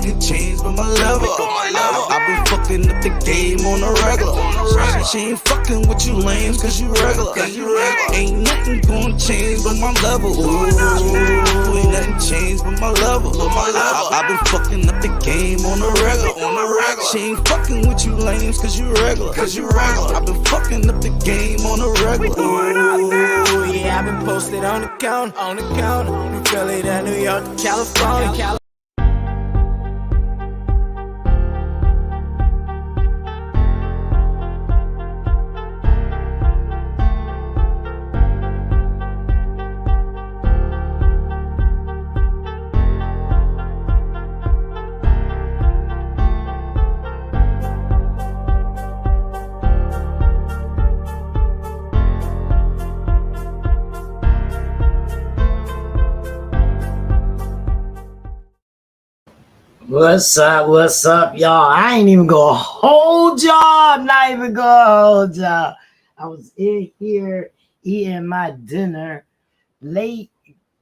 nothing changed but my level. I've been fucking up the game on the regular. She ain't fucking with you lames cause you regular. Ain't nothing gonna change but my level. Ooh, ain't nothing changed but my level. I've been fucking up the game on the regular. She ain't fucking with you lames cause you regular. I've been fucking up the game on the regular. Ooh, yeah, I've been posted on the count, From Philly to New York to California. What's up, y'all? I ain't even gonna hold y'all. I'm not even gonna hold y'all. I was in here eating my dinner late,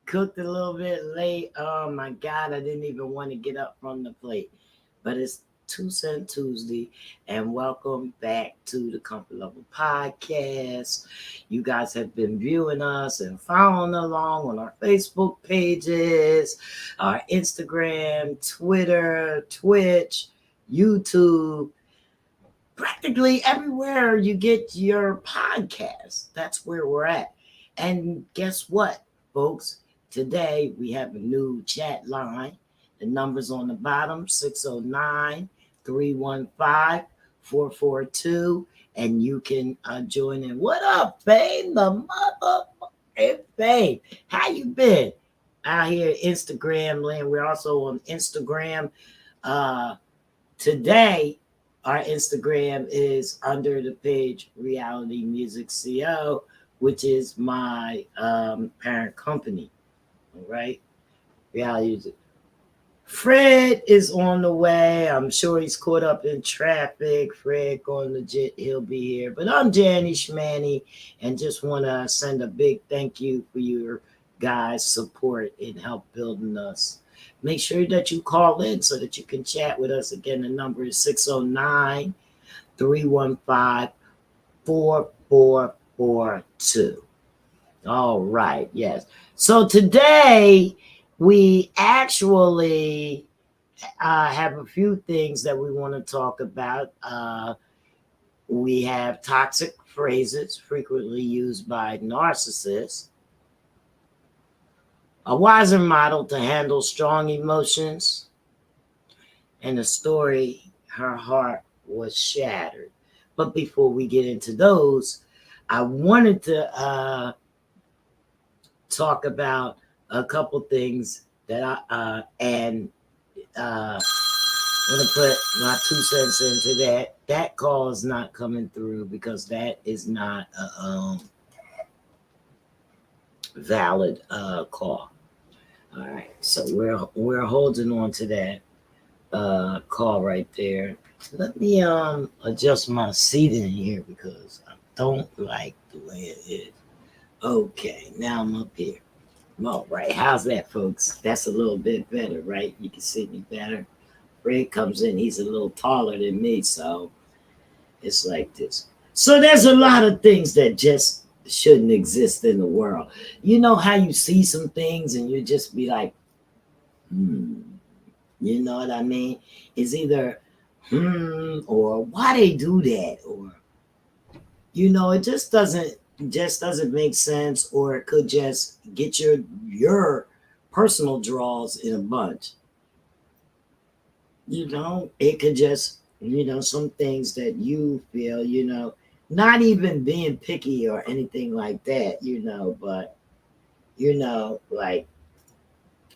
cooked a little bit late. Oh my God, I didn't even want to get up from the plate. But it's 2 Cent Tuesday, and welcome back to the Comfort Level Podcast. You guys have been viewing us and following along on our Facebook pages, our Instagram, Twitter, Twitch, YouTube, practically everywhere you get your podcast. That's where we're at. And guess what, folks? Today we have a new chat line. The number's on the bottom, 609-315-442, and you can join in. What up, babe? The motherfucking babe. How you been? Out here, Instagram land. We're also on Instagram. Today, our Instagram is under the page Reality Music CO, which is my parent company. All right? Reality Music. Fred is on the way. I'm sure he's caught up in traffic. Fred going legit. He'll be here. But I'm Janny Schmanny, and just want to send a big thank you for your guys' support in help building us. Make sure that you call in so that you can chat with us. Again, the number is 609-315-4442. All right. Yes. So today, we actually have a few things that we want to talk about. We have toxic phrases frequently used by narcissists, a wiser model to handle strong emotions, and a story, her heart was shattered. But before we get into those, I wanted to talk about a couple things that I want to put my 2 cents into that. That call is not coming through because that is not a valid call. All right, so we're holding on to that call right there. Let me adjust my seating here because I don't like the way it is. Okay, now I'm up here. All right, how's that, folks? That's a little bit better, right? You can see me better. Fred comes in, he's a little taller than me, so it's like this. So there's a lot of things that just shouldn't exist in the world. You know how you see some things and you just be like, you know what I mean? It's either, or why they do that? Or, you know, it just doesn't make sense, or it could just get your personal draws in a bunch. You know, it could just, you know, some things that you feel, you know, not even being picky or anything like that, you know, but, you know, like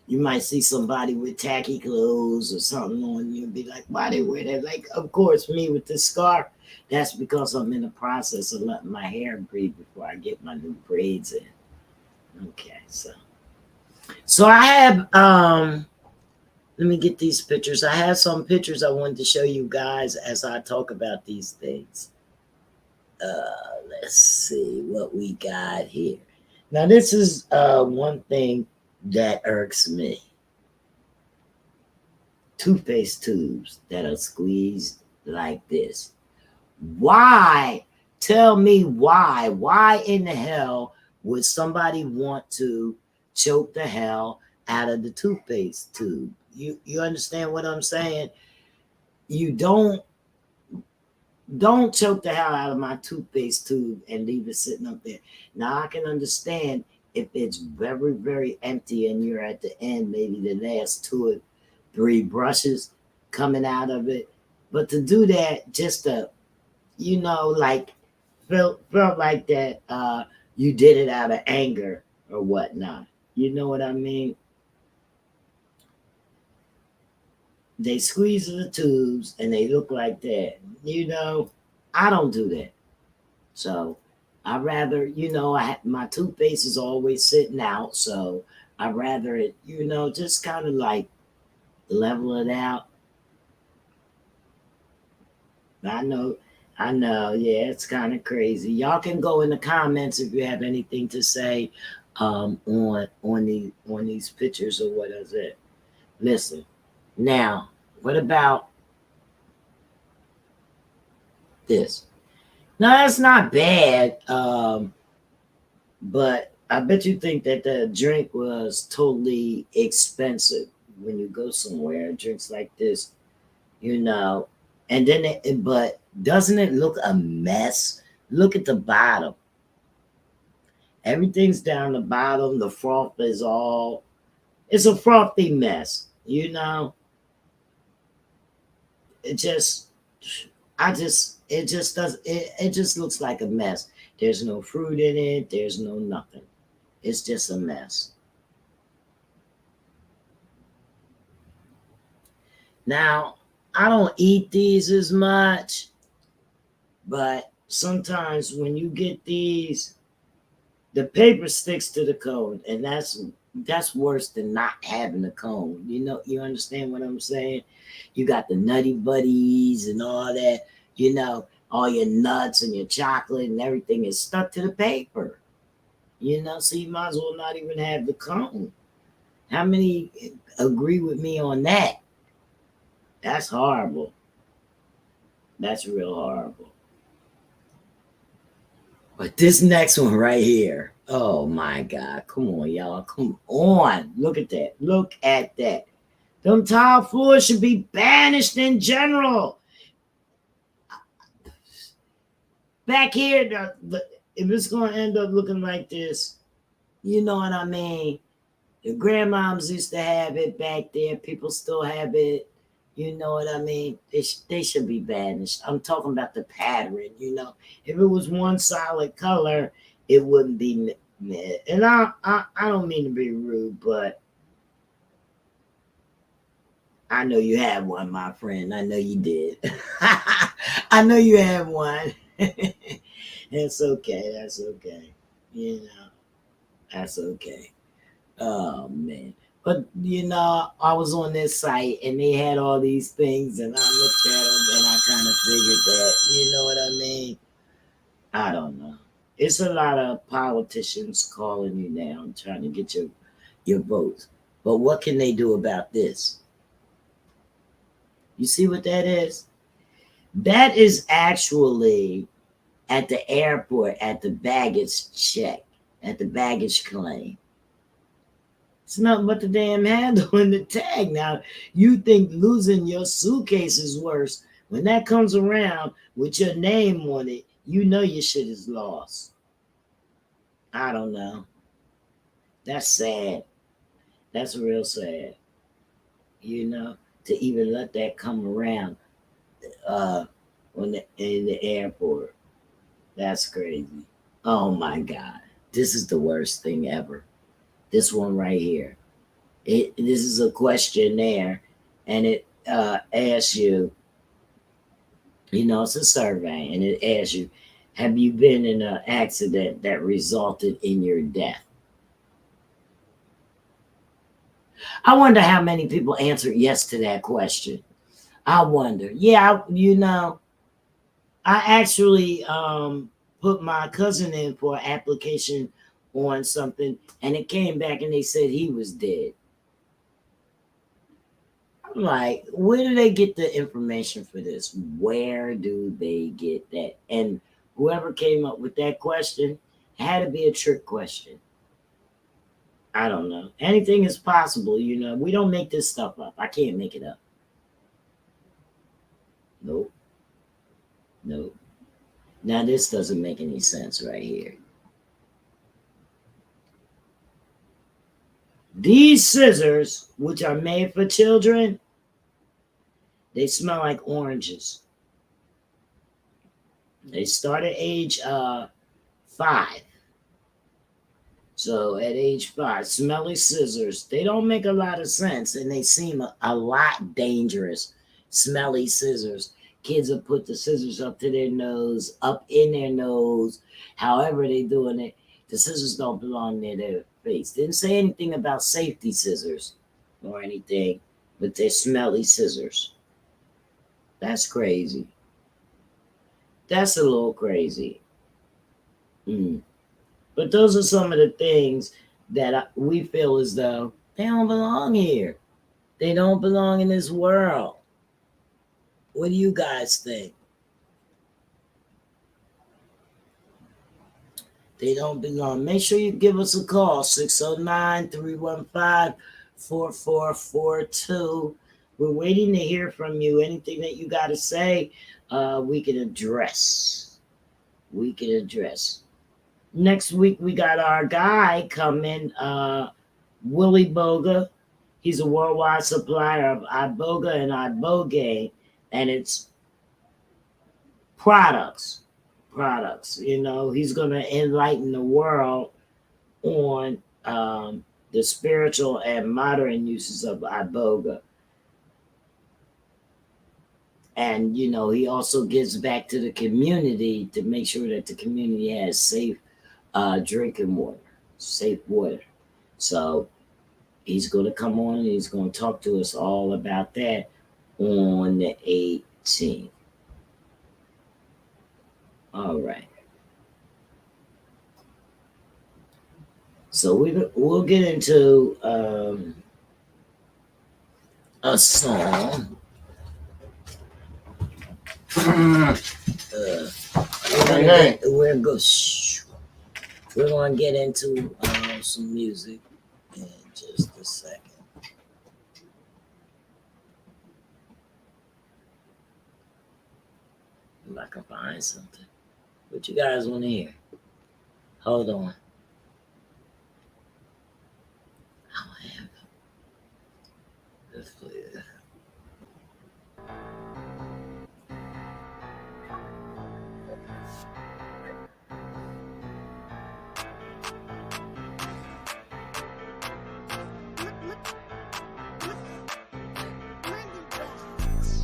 you might see somebody with tacky clothes or something on you and be like, why they wear that? Like, of course, me with this scarf, that's because I'm in the process of letting my hair breathe before I get my new braids in. Okay, so I have, let me get these pictures. I have some pictures I wanted to show you guys as I talk about these things. Let's see what we got here. Now, this is one thing that irks me. toothpaste tubes that are squeezed like this. Why? Tell me why. Why in the hell would somebody want to choke the hell out of the toothpaste tube? You understand what I'm saying? You don't choke the hell out of my toothpaste tube and leave it sitting up there. Now I can understand if it's very, very empty and you're at the end, maybe the last 2 or 3 brushes coming out of it. But to do that, just to, like felt like that you did it out of anger or whatnot. You know what I mean? They squeeze the tubes and they look like that. I don't do that. So I rather, my toothpaste is always sitting out. So I rather it, just kind of like level it out. I know, yeah, it's kind of crazy. Y'all can go in the comments if you have anything to say on these pictures or what is it. Listen, now, what about this? No, that's not bad. But I bet you think that the drink was totally expensive when you go somewhere. Drinks like this, and then but doesn't it look a mess? Look at the bottom. Everything's down the bottom. The froth is it's a frothy mess, It just it just looks like a mess. There's no fruit in it. There's no nothing. It's just a mess. Now, I don't eat these as much, but sometimes when you get these, the paper sticks to the cone, and that's worse than not having a cone. You understand what I'm saying? You got the Nutty Buddies and all that, all your nuts and your chocolate and everything is stuck to the paper. So you might as well not even have the cone. How many agree with me on that? That's horrible. That's real horrible. But this next one right here, oh my God, come on, y'all, come on. Look at that. Look at that. Them tile floors should be banished in general. Back here, if it's going to end up looking like this, you know what I mean? The grandmoms used to have it back there. People still have it. You know what I mean? They should be banished. I'm talking about the pattern, If it was one solid color, it wouldn't be. And I don't mean to be rude, but I know you had one, my friend. I know you did. I know you had one. That's okay. That's okay. That's okay. Oh, man. But, I was on this site and they had all these things and I looked at them and I kind of figured that, you know what I mean? I don't know. It's a lot of politicians calling you now and trying to get your votes. But what can they do about this? You see what that is? That is actually at the airport, at the baggage check, at the baggage claim. It's nothing but the damn handle and the tag. Now, you think losing your suitcase is worse. When that comes around with your name on it, you know your shit is lost. I don't know. That's sad. That's real sad. To even let that come around in the airport. That's crazy. Oh my God. This is the worst thing ever. This one right here. This is a questionnaire and it asks you, it's a survey and it asks you, have you been in an accident that resulted in your death? I wonder how many people answered yes to that question. I wonder. Yeah, I actually put my cousin in for an application on something and it came back and they said he was dead. I'm like, where do they get the information for this? Where do they get that? And whoever came up with that question had to be a trick question. I don't know. Anything is possible, you know. We don't make this stuff up. I can't make it up. Nope. Nope. Now this doesn't make any sense right here. These scissors, which are made for children, they smell like oranges. They start at age 5. So at age 5, smelly scissors, they don't make a lot of sense and they seem a lot dangerous. Smelly scissors. Kids will put the scissors up to their nose, up in their nose, however they doing it. The scissors don't belong near their face. Didn't say anything about safety scissors or anything, but they're smelly scissors. That's crazy. That's a little crazy. But those are some of the things that we feel as though they don't belong here. They don't belong in this world. What do you guys think? They don't belong. Make sure you give us a call, 609-315-4442. We're waiting to hear from you. Anything that you got to say, we can address. We can address. Next week, we got our guy coming, Willie Boga. He's a worldwide supplier of iboga and ibogaine, and it's products. You know, he's going to enlighten the world on the spiritual and modern uses of iboga. And, you know, he also gives back to the community to make sure that the community has safe drinking water, safe water. So he's going to come on and he's going to talk to us all about that on the 18th. All right. So we'll get into a song. We're going to get into some music in just a second. If I can find something. What you guys want to hear? Hold on. I'll have it. Let's play it.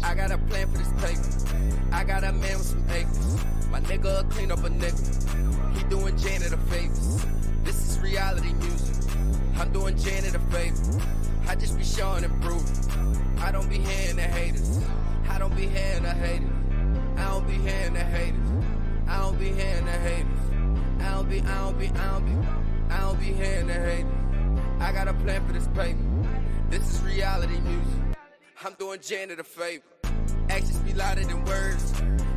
I got a plan for this paper. I got a man with some acres. My nigga will clean up a nigga. He doing Janet a favor. This is reality music. I'm doing Janet a favor. I just be showing and proving. I don't be hearing the haters. I don't be hearing the haters. I don't be hearing the haters. I don't be hearing the haters. I don't be hearing the haters. I got a plan for this paper. This is reality music. I'm doing Janet a favor. Actions be louder than words.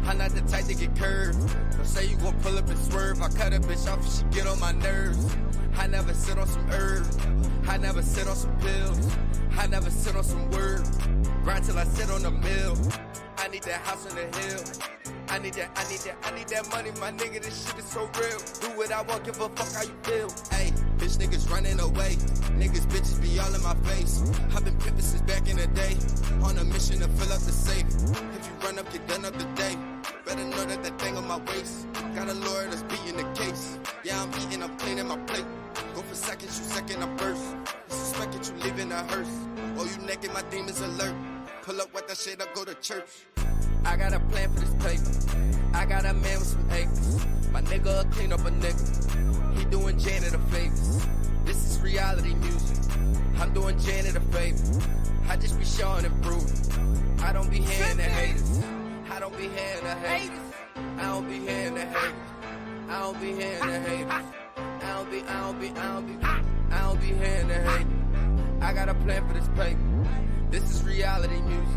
I'm not the type to get curved. Don't say you gon' pull up and swerve. I cut a bitch off if she get on my nerves. I never sit on some herbs. I never sit on some pills. I never sit on some words. Grind till I sit on the mill. I need that house on the hill. I need that money, my nigga. This shit is so real. Do what I want, give a fuck how you feel. Ayy, bitch niggas running away. Niggas bitches be all in my face. I've been pimping since back in the day. On a mission to fill up the safe. If you run up, get done up today. Better know that that thing on my waist. Got a lawyer that's beating the case. Yeah, I'm eating, I'm cleaning my plate. Go for seconds, you second, I burst. You suspect it, you live in a hearse. Oh, you naked, my demons alert. Pull up with that shit, I go to church. I got a plan for this paper. I got a man with some acres. My nigga will clean up a nigga. He doing Janet a favor. This is reality music. I'm doing Janet a favor. I just be showing and proving. I don't be hearing the haters. I don't be hearing the haters. I don't be hearing the haters. I don't be hearing the haters. I don't be hearing the haters. I got a plan for this paper. This is reality music.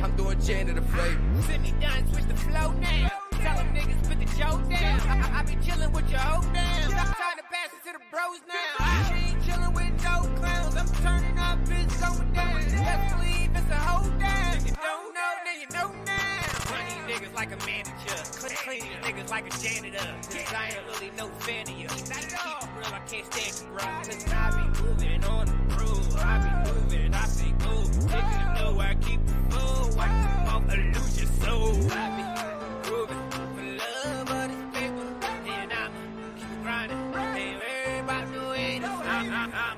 I'm doing Janet a favor. Sit me down, switch the flow now. Tell them niggas put the joke down. I be chillin' with your hoe now. Trying to pass it to the bros now. I ain't chillin' with no clowns. I'm turning up, it's going down. Best believe it's a hoe down. If you don't know, then you know now. Run these niggas like a manager. Clean these niggas like a janitor. Cause I ain't really no fan of you. Keep it real, I can't stand you, bro. Cause I be moving on the road. I be moving, I say go. If you know I keep it full. I keep off a lose your soul. I be moving for love of this paper. And I'ma keep it grinding. And everybody know it. I'ma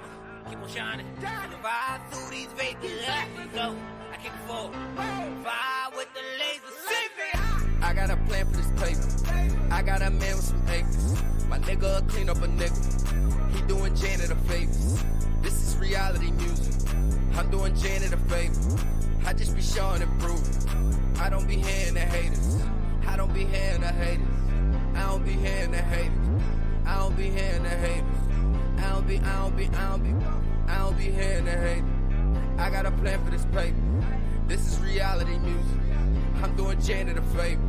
keep on shining. Survive through these vapors. I can go. I keep it forward. Fire with the laser. I got a plan for this paper. I got a man with some acres. My nigga clean up a nigga. He doing Janet a favor. This is reality music. I'm doing Janet a favor. I just be showing and proving. I don't be hearing the haters. I don't be hearing the haters. I don't be hearing the haters. I don't be hearing the haters. I don't be hearing the haters. I got a plan for this paper. This is reality music. I'm doing Janet a favor.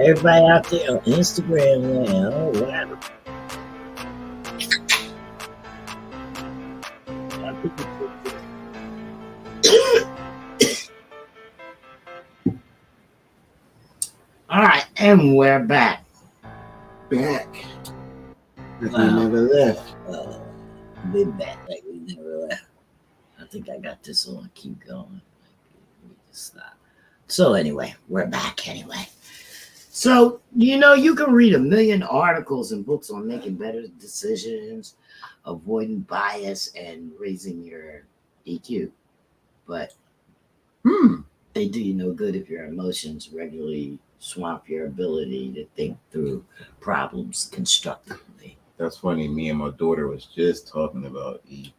Everybody out there on Instagram now, oh, whatever. All right, and we're back. Back. Like we never left. We're back like we never left. I think I got this on. Keep going. We just stop. So anyway, we're back anyway. So, you can read a million articles and books on making better decisions, avoiding bias, and raising your EQ. But they do you no good if your emotions regularly swamp your ability to think through problems constructively. That's funny. Me and my daughter was just talking about EQ.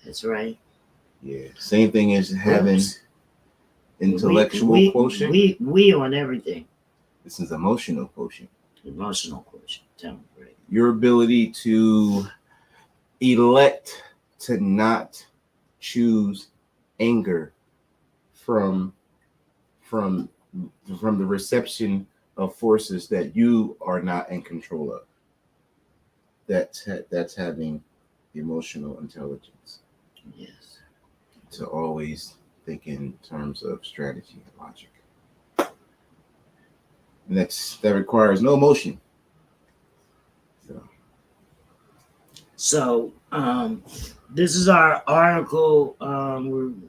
That's right. Yeah. Same thing as having intellectual quotient. We on everything. This is emotional quotient. Emotional quotient. Tell me, right? Your ability to elect to not choose anger from the reception of forces that you are not in control of. That's having emotional intelligence. Yes. To always think in terms of strategy and logic. And that requires no emotion. So this is our article.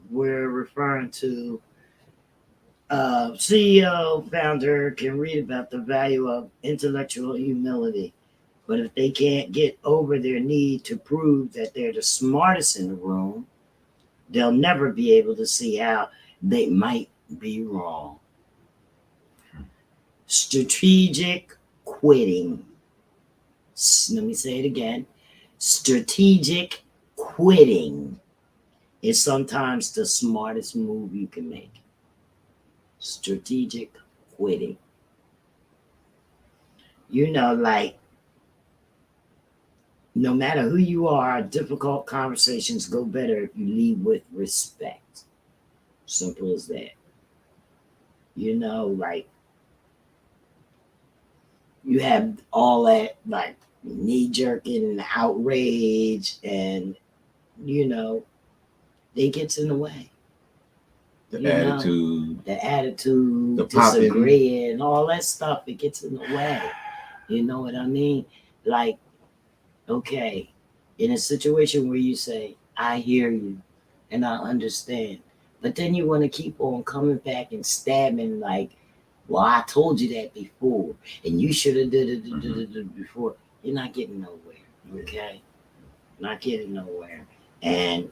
We're referring to CEO founder can read about the value of intellectual humility, but if they can't get over their need to prove that they're the smartest in the room, they'll never be able to see how they might be wrong. Strategic quitting. Let me say it again. Strategic quitting is sometimes the smartest move you can make. Strategic quitting. Like, no matter who you are, difficult conversations go better if you lead with respect. Simple as that. Like, you have all that, like, knee-jerking outrage, and, it gets in the way. The attitude, the disagreeing, all that stuff, it gets in the way. You know what I mean? Like, okay, in a situation where you say, I hear you and I understand, but then you want to keep on coming back and stabbing, like, well, I told you that before, and you should have did it before. You're not getting nowhere, okay? Not getting nowhere. And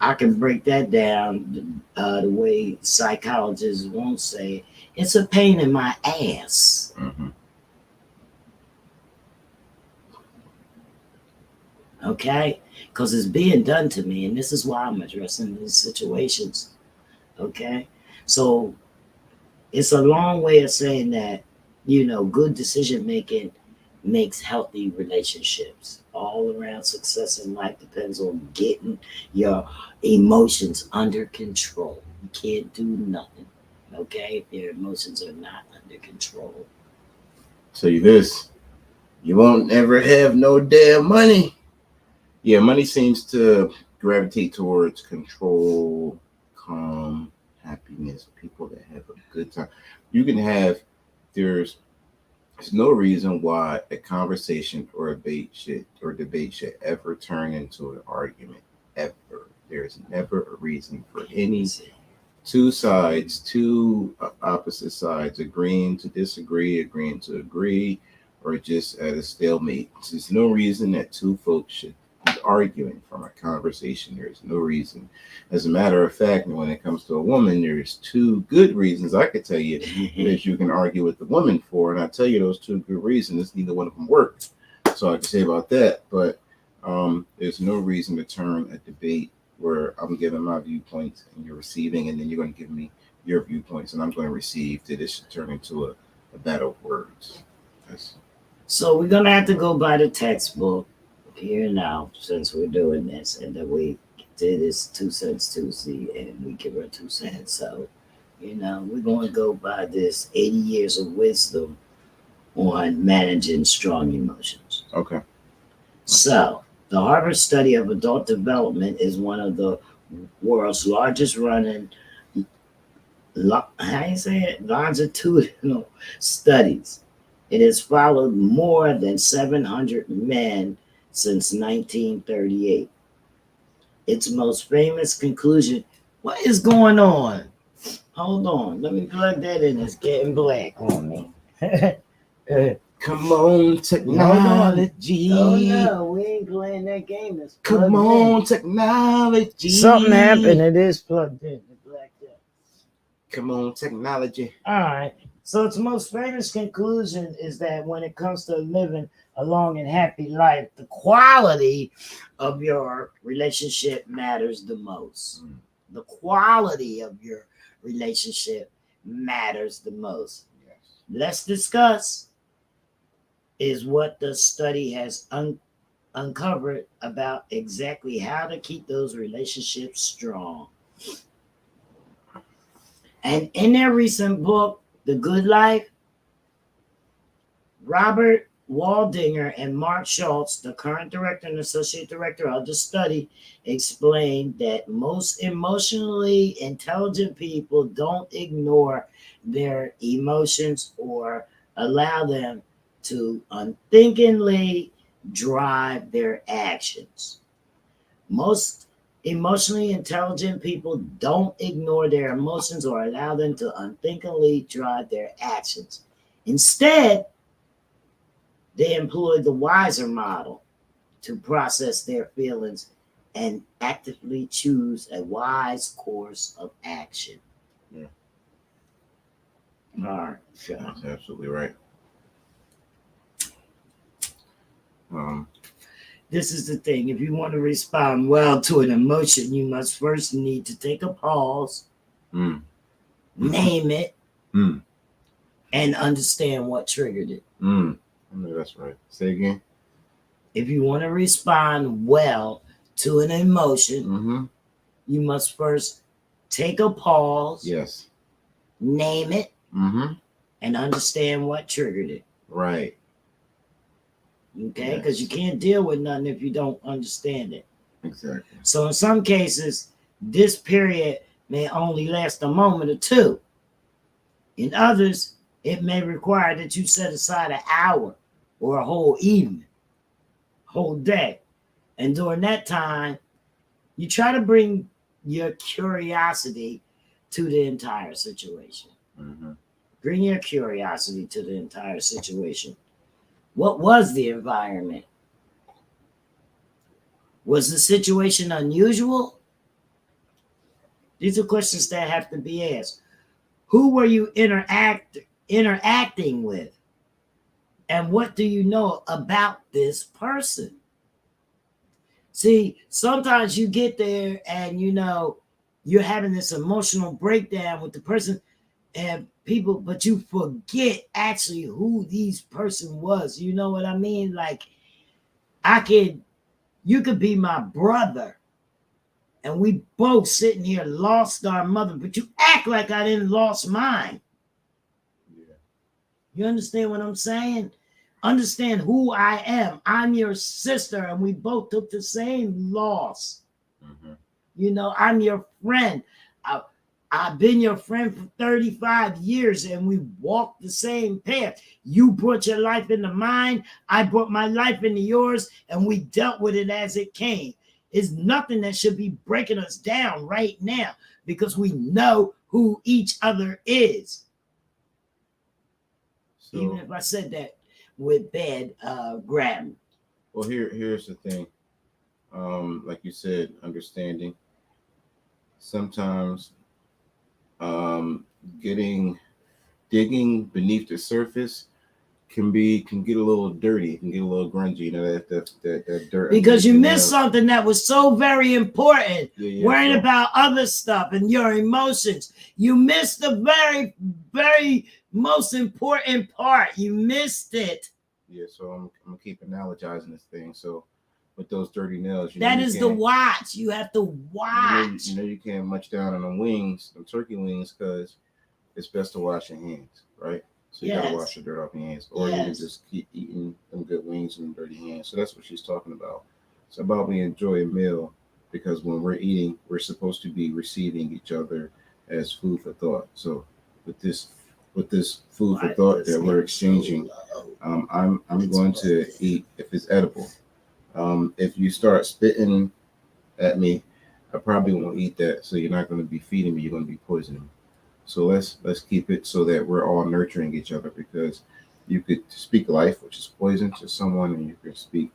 I can break that down the way psychologists won't say it's a pain in my ass. Mm-hmm. Okay? Because it's being done to me, and this is why I'm addressing these situations. Okay? So it's a long way of saying that, good decision making makes healthy relationships. All around success in life depends on getting your emotions under control. You can't do nothing, okay, if your emotions are not under control. Tell you this, you won't ever have no damn money. Yeah, money seems to gravitate towards control, calm, happiness, people that have a good time. You can have, there's no reason why a conversation or a debate should ever turn into an argument. Ever. There's never a reason for any two sides, two opposite sides, agreeing to disagree, agreeing to agree, or just at a stalemate. There's no reason that two folks should be arguing from a conversation. There's no reason. As a matter of fact, when it comes to a woman, there's two good reasons I could tell you that you can argue with the woman for, and I tell you those two good reasons. Neither one of them worked, so I can say about that. But there's no reason to turn a debate where I'm giving my viewpoints and you're receiving, and then you're going to give me your viewpoints, and I'm going to receive. That it should turn into a battle of words. So we're going to have to go by the textbook here now, since we're doing this, and that we did this 2 Cents Tuesday, and we give her 2 cents. So, we're going to go by this 80 years of wisdom on managing strong emotions. Okay. So, the Harvard study of adult development is one of the world's largest running, longitudinal studies. It has followed more than 700 men since 1938. Its most famous conclusion, what is going on? Hold on, let me plug that in. It's getting black on me. Come on, technology. Oh no, we ain't playing that game. It's Come on, technology. Something happened. It is plugged in. It blacked out. Come on, technology. All right. So its most famous conclusion is that when it comes to living a long and happy life, the quality of your relationship matters the most. The quality of your relationship matters the most. Yes. Let's discuss is what the study has uncovered about exactly how to keep those relationships strong. And in their recent book, The Good Life, Robert Waldinger and Mark Schultz, the current director and associate director of the study, explained that most emotionally intelligent people don't ignore their emotions or allow them to unthinkingly drive their actions. Most emotionally intelligent people don't ignore their emotions or allow them to unthinkingly drive their actions. Instead, they employ the wiser model to process their feelings and actively choose a wise course of action. Yeah. All right. That's absolutely right. This is the thing. If you want to respond well to an emotion, you must first need to take a pause, name it, and understand what triggered it. I know that's right. Say again. If you want to respond well to an emotion, you must first take a pause, Yes. name it, and understand what triggered it. Right. Okay? Because you can't deal with nothing if you don't understand it. Exactly. So in some cases, this period may only last a moment or two. In others, it may require that you set aside an hour or a whole evening, whole day. And during that time, you try to bring your curiosity to the entire situation. Bring your curiosity to the entire situation. What was the environment? Was the situation unusual? These are questions that have to be asked. Who were you interacting with? And what do you know about this person? See, sometimes you get there and you're having this emotional breakdown with the person and people, but you forget actually who this person was. You know what I mean? Like, you could be my brother and we both sitting here lost our mother, but you act like I didn't lost mine. Yeah. You understand what I'm saying? Understand who I am. I'm your sister and we both took the same loss. Mm-hmm. I'm your friend. I've been your friend for 35 years and we walked the same path. You brought your life into mine. I brought my life into yours and we dealt with it as it came. It's nothing that should be breaking us down right now because we know who each other is. So, even if I said that with bad grammar. Well, here's the thing. Like you said, understanding. Sometimes digging beneath the surface can get a little dirty, can get a little grungy, that dirt. Because you missed something that was so very important. Worrying about other stuff and your emotions. You missed the very, very most important part. You missed it. Yeah, so I'm gonna keep analogizing this thing. So with those dirty nails, that is the watch. You have to watch. You can't munch down on them wings, them turkey wings, because it's best to wash your hands, right? So you gotta wash the dirt off your hands, or you can just keep eating them good wings and dirty hands. So that's what she's talking about. It's about we enjoy a meal because when we're eating, we're supposed to be receiving each other as food for thought. So with this food for thought that we're exchanging, I'm going to eat if it's edible. If you start spitting at me, I probably won't eat that. So you're not going to be feeding me. You're going to be poisoning me. So let's keep it so that we're all nurturing each other, because you could speak life, which is poison, to someone, and you could speak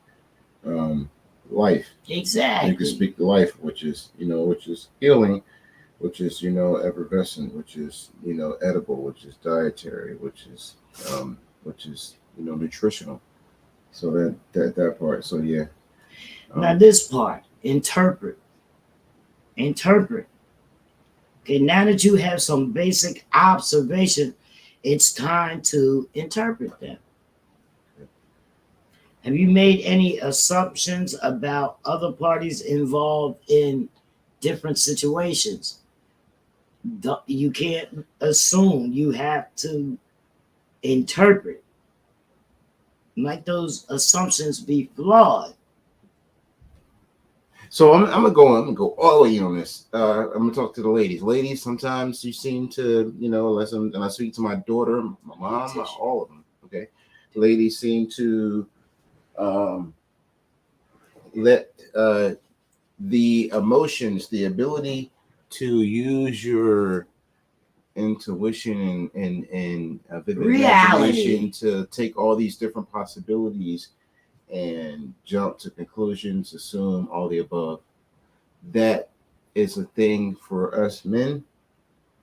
life. Exactly. You could speak life, which is healing, which is effervescent, which is edible, which is dietary, which is nutritional. So that part. So yeah. Now this part, interpret. Okay, now that you have some basic observation, it's time to interpret them. Have you made any assumptions about other parties involved in different situations? You can't assume. You have to interpret. Might those assumptions be flawed? So I'm gonna go all the way in on this. I'm gonna talk to the ladies. Ladies, sometimes you seem to, and I speak to my daughter, my mom, all of them. Okay, ladies seem to let the emotions, the ability to use your intuition and vivid imagination to take all these different possibilities and jump to conclusions, assume all the above. That is a thing for us men.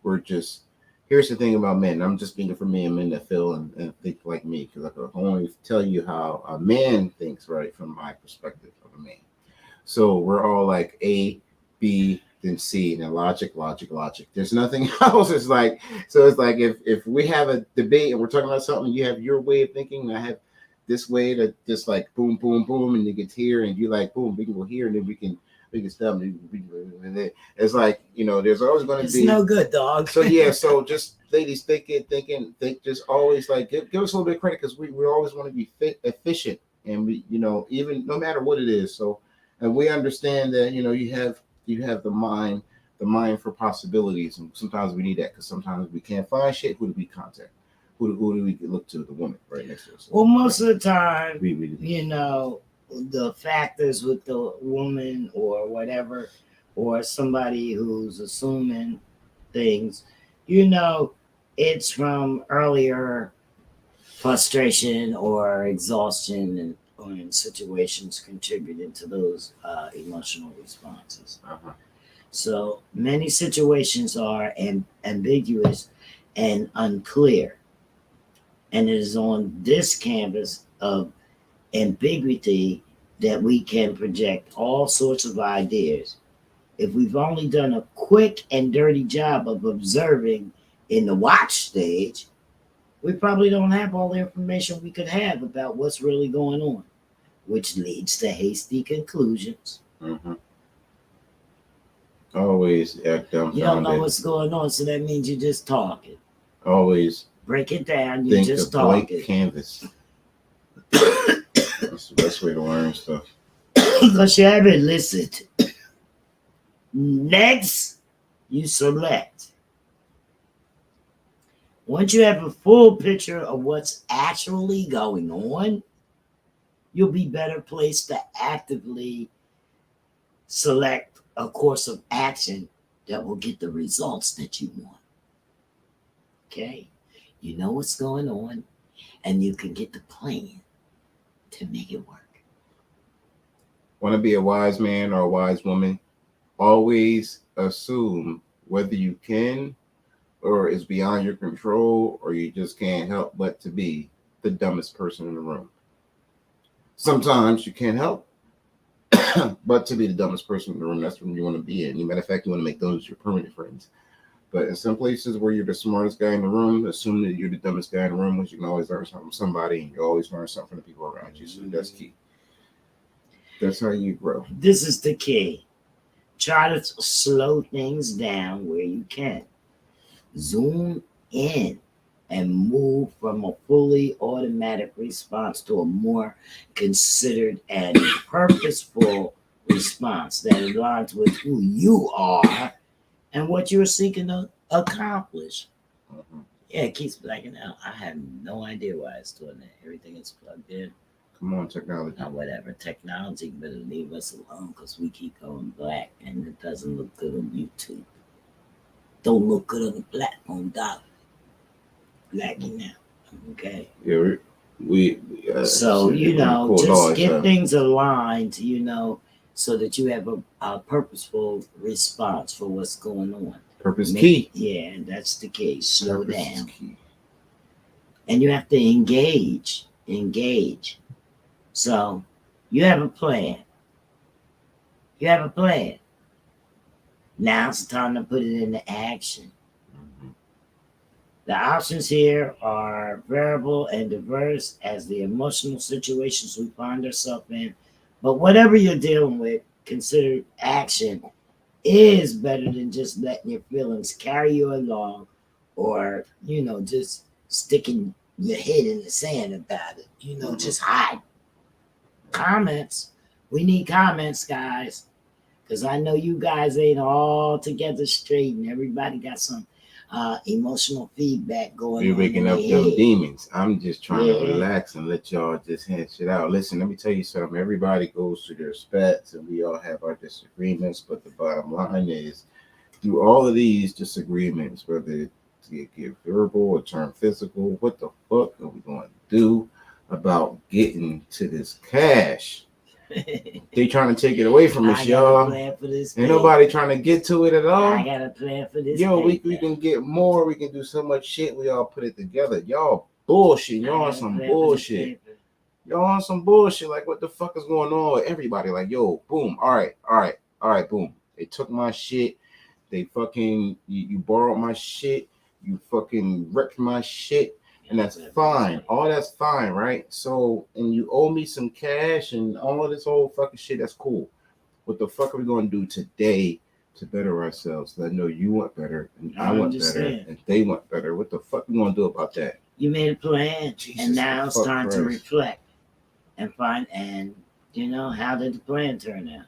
Here's the thing about men. I'm just speaking for me and men that feel and think like me, because I can only tell you how a man thinks, right, from my perspective of a man. So we're all like A, B, then C, and then logic. There's nothing else. It's like if we have a debate and we're talking about something, you have your way of thinking, and I have this way to just like boom, boom, boom, and it gets here, and you like boom, we can go here, and then we can stop. It's like there's always going to be no good, dog. So yeah, so just ladies, think just always like give us a little bit of credit, because we always want to be efficient, and we even no matter what it is. So and we understand that you have the mind for possibilities, and sometimes we need that, because sometimes we can't find shit. Who do we contact? Who do we look to? The woman right next to us. Well, most of the time, the factors with the woman or whatever, or somebody who's assuming things, it's from earlier frustration or exhaustion on situations contributing to those emotional responses. Uh-huh. So many situations are ambiguous and unclear. And it is on this canvas of ambiguity that we can project all sorts of ideas. If we've only done a quick and dirty job of observing in the watch stage, we probably don't have all the information we could have about what's really going on, which leads to hasty conclusions. Mm-hmm. Always act dumbfounded. You don't know what's going on, so that means you're just talking. Always break it down. You think just a blank talking. canvas. That's the best way to learn stuff. Because you haven't listened. Next, you select. Once you have a full picture of what's actually going on, you'll be better placed to actively select a course of action that will get the results that you want. Okay? You know what's going on, and you can get the plan to make it work. Want to be a wise man or a wise woman? Always assume whether you can or is beyond your control or you just can't help but to be the dumbest person in the room. Sometimes you can't help but to be the dumbest person in the room. That's when you want to be in. As a matter of fact, you want to make those your permanent friends. But in some places where you're the smartest guy in the room, assume that you're the dumbest guy in the room, which you can always learn something from somebody, and you always learn something from the people around you. So that's key. That's how you grow. This is the key. Try to slow things down where you can. Zoom in and move from a fully automatic response to a more considered and purposeful response that aligns with who you are and what you're seeking to accomplish. Mm-hmm. Yeah, it keeps blacking out. I have no idea why it's doing that. Everything is plugged in. Come on, technology. Or whatever. Technology better leave us alone because we keep going black and it doesn't look good on YouTube. Don't look good on the platform, dog. Blacking out. Okay. Yeah, so you know, cool just noise, get things aligned, you know, so that you have a purposeful response for what's going on. Purpose key. Yeah, that's the key. Slow Purpose down. is key. And you have to engage. So you have a plan. Now it's time to put it into action. Mm-hmm. The options here are variable and diverse as the emotional situations we find ourselves in. But whatever you're dealing with, consider action is better than just letting your feelings carry you along or, you know, just sticking your head in the sand about it. You know, just hide. Comments. We need comments, guys. Because I know you guys ain't all together straight and everybody got some emotional feedback going You're on. waking up them head. demons. I'm just trying to relax and let y'all just hand shit out. Listen, let me tell you something. Everybody goes through their spats and we all have our disagreements. But the bottom line is, through all of these disagreements, whether it get verbal or turn physical, what the fuck are we going to do about getting to this cash? They trying to take it away from us, y'all. Ain't nobody trying to get to it at all. I got a plan for this. Yo, we can get more. We can do so much shit. We all put it together. Y'all bullshit. Y'all on some bullshit. Y'all on some bullshit. Like, what the fuck is going on with everybody? Like, yo, boom. All right, boom. They took my shit. They fucking, you borrowed my shit. You fucking wrecked my shit. And that's fine. All that's fine, right? So, and you owe me some cash and all of this whole fucking shit. That's cool. What the fuck are we going to do today to better ourselves? I know you want better and I want better and they want better. What the fuck are we going to do about that? You made a plan, Jesus, and now it's time Christ. to reflect and find, and you know, how did the plan turn out?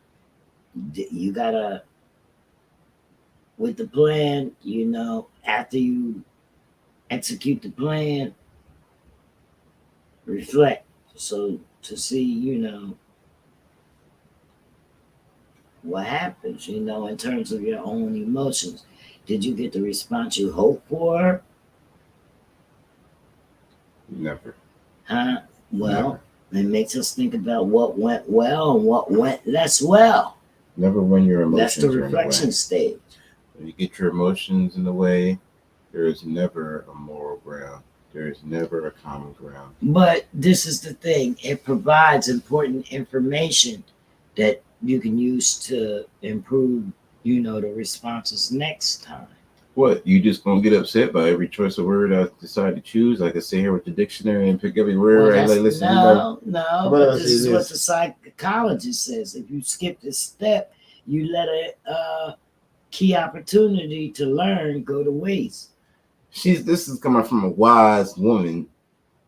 You gotta, with the plan, you know, after you execute the plan, reflect. So to see, you know, what happens, you know, in terms of your own emotions. Did you get the response you hoped for? Never. Huh? Well, It makes us think about what went well and what went less well. Never when your That's emotions the are in the reflection way. stage. When you get your emotions in the way, there is never a moral ground. There is never a common ground. But this is the thing. It provides important information that you can use to improve, the responses next time. What? You just gonna get upset by every choice of word I decide to choose? I can sit here with the dictionary and pick every word. Well, Right? that's, Like, listen, no, about but I this say is what this? the psychologist says. If you skip this step, you let a key opportunity to learn go to waste. This is coming from a wise woman,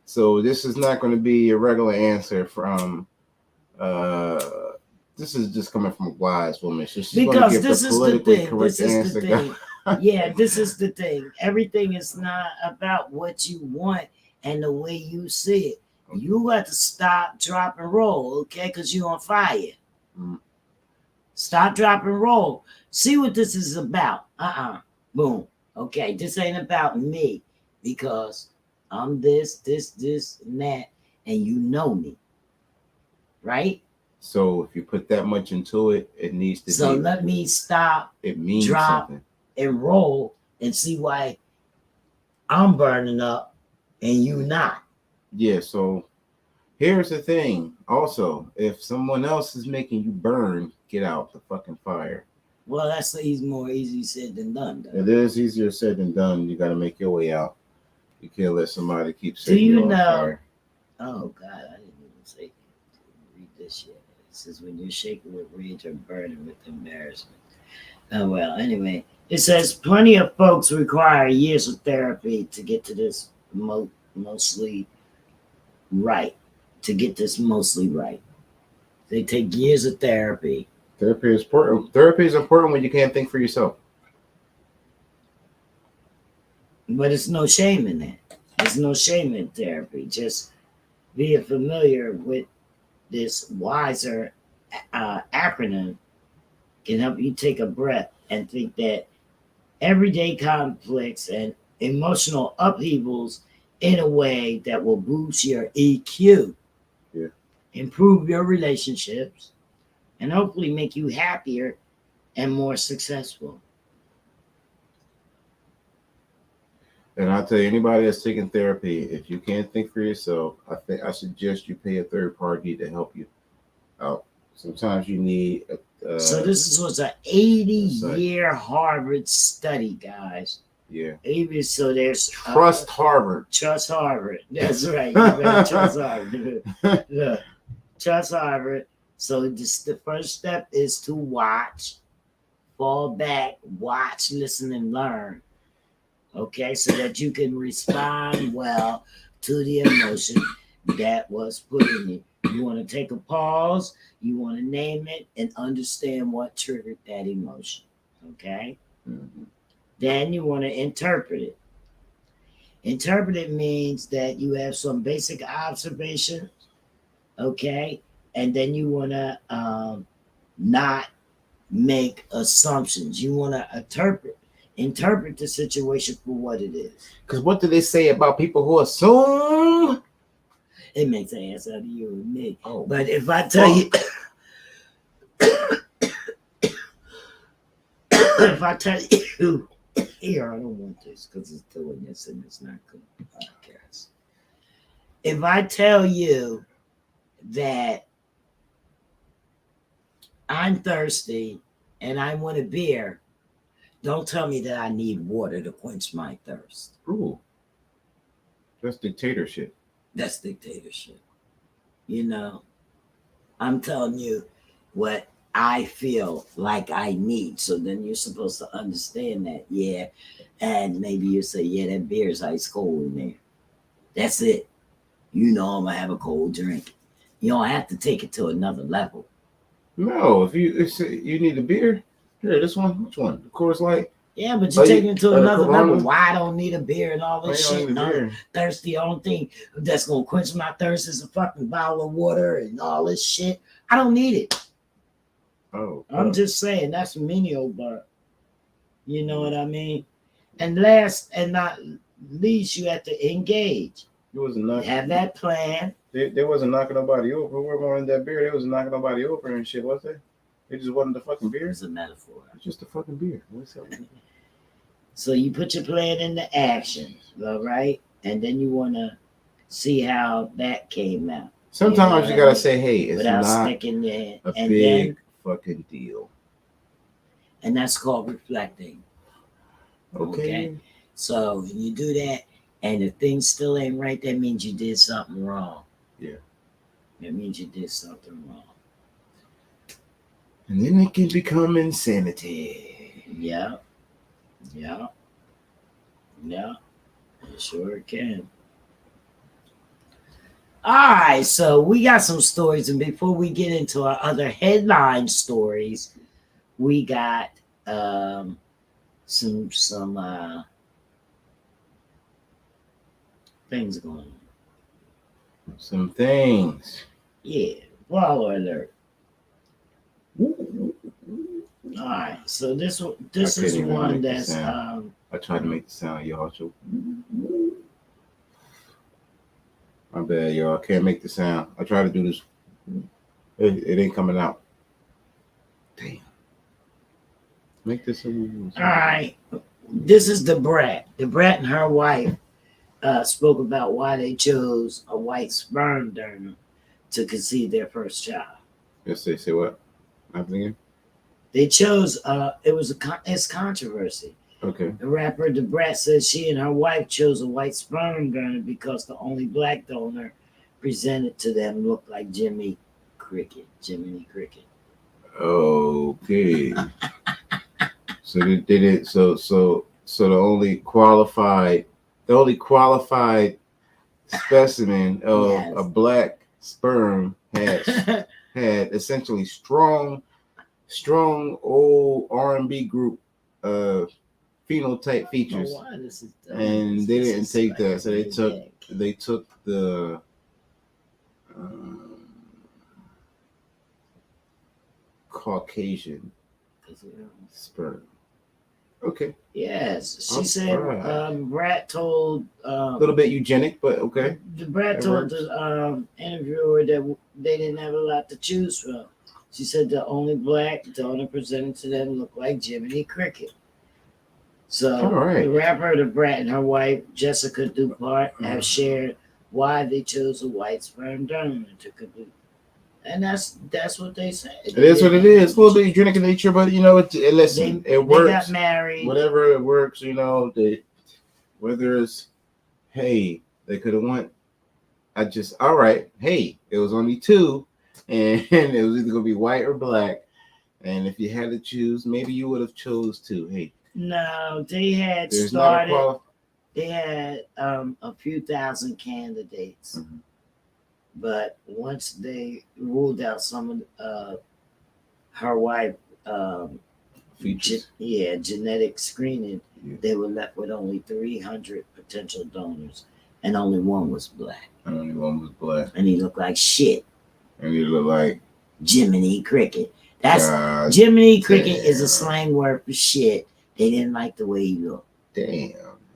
so this is not going to be a regular answer from. This is just coming from a wise woman. So she's going to Because give this the is the politically thing. correct This is answer. the thing. Yeah, this is the thing. Everything is not about what you want and the way you see it. You got to stop, drop, and roll, okay? Because you're on fire. Mm. Stop, drop, and roll. See what this is about. Boom. Okay, this ain't about me because I'm this, and that, and you know me. Right? So if you put that much into it, it needs to be. So let me stop, It means drop, something. and roll and see why I'm burning up and you not. Yeah, so here's the thing. Also, if someone else is making you burn, get out the fucking fire. Well, that's more easy said than done, though. It is easier said than done. You got to make your way out. You can't let somebody keep Do setting you you on know? fire. Oh God, I didn't even say read this shit. It says when you're shaking with rage or burning with embarrassment. Oh well. Anyway, it says plenty of folks require years of therapy to get to this mostly right. To get this mostly right, they take years of therapy. Therapy is important. Therapy is important when you can't think for yourself. But there's no shame in that. There's no shame in therapy. Just being familiar with this wiser acronym can help you take a breath and think that everyday conflicts and emotional upheavals in a way that will boost your EQ, improve your relationships, and hopefully make you happier and more successful. And I'll tell you, anybody that's taking therapy, if you can't think for yourself, I suggest you pay a third party to help you out. Sometimes you need. So this was an 80-year Harvard study, guys. Yeah. So there's Trust Harvard. Trust Harvard. That's right. You better trust Harvard. Look, trust Harvard. So the first step is to watch, fall back, watch, listen, and learn. Okay, so that you can respond well to the emotion that was put in you. You want to take a pause, you want to name it, and understand what triggered that emotion. Okay? Mm-hmm. Then you want to interpret it. Interpret it means that you have some basic observations, okay? And then you want to not make assumptions. You want to interpret the situation for what it is. Because what do they say about people who assume? It makes an ass out of you and me. Oh, but if I tell you, if I tell you, here, I don't want this because it's doing this and it's not good podcast. If I tell you that I'm thirsty and I want a beer, don't tell me that I need water to quench my thirst. Ooh. That's dictatorship. That's dictatorship. I'm telling you what I feel like I need. So then you're supposed to understand that, yeah. And maybe you say, yeah, that beer is ice cold in there. That's it. I'm going to have a cold drink. You don't have to take it to another level. No, if you need a beer, here, this one, which one? Of course, like. Yeah, but you're taking it to another Corona? level. Why I don't need a beer and all this shit. And I'm thirsty. The only thing that's going to quench my thirst is a fucking bottle of water and all this shit. I don't need it. Oh. I'm just saying, that's menial, but you know what I mean? And last and not least, you have to engage. You wasn't knocking. Have that plan. They wasn't knocking nobody over. Whoever wanted that beer, they wasn't knocking nobody over and shit, was they? It just wasn't the fucking beer. It's a metaphor. It's just the fucking beer. What's up? So you put your plan into action, all right? And then you want to see how that came out. Sometimes you gotta say, hey, it's without not sticking there. a And big then, fucking deal. and that's called reflecting. Okay. So you do that, and if things still ain't right, that means you did something wrong. Yeah. That means you did something wrong. And then it can become insanity. Yeah. Yeah. Yeah. It sure can. All right, so we got some stories, and before we get into our other headline stories, we got some things going on. Some things. Yeah, follower alert. All right, so this I is couldn't even one make the that's sound. I tried to make the sound, y'all. So my bad, y'all. I can't make the sound. I tried to do this. It ain't coming out. Damn. Make this. all right. This is the Brat. The Brat and her wife spoke about why they chose a white sperm donor to conceive their first child. Yes, they say what? Happening again? They chose. It's controversy. Okay. The rapper The Brat says she and her wife chose a white sperm donor because the only black donor presented to them looked like Jiminy Cricket. Okay. So they did it. So the only qualified specimen of Yes. a black sperm had essentially strong old R&B group phenotype features. Why this is And they didn't take that, so they took the Caucasian sperm. Okay, Yes, she All said. right. Brat told a little bit eugenic, but okay. the Brat That told works. the interviewer that they didn't have a lot to choose from. She said the only black donor presented to them looked like Jiminy Cricket. So All right. the rapper, The Brat, and her wife Jessica Dupart have shared why they chose a white sperm donor to complete. And that's what they said. It is what it is. It's a little bit eugenic in nature, but listen, it works. They got married. Whatever it works, whether it's, hey, they could have went. All right, hey, it was only two, and it was either gonna be white or black. And if you had to choose, maybe you would have chose two. Hey, No, they had there's started. not a They had a few thousand candidates, Mhm. but once they ruled out some of her wife, features. genetic screening, Yeah. they were left with only 300 potential donors, and only one was black, And only one was black, and he looked like shit. and he looked like Jiminy Cricket. That's God Jiminy Cricket is a damn. slang word for shit. They didn't like the way he looked. damn.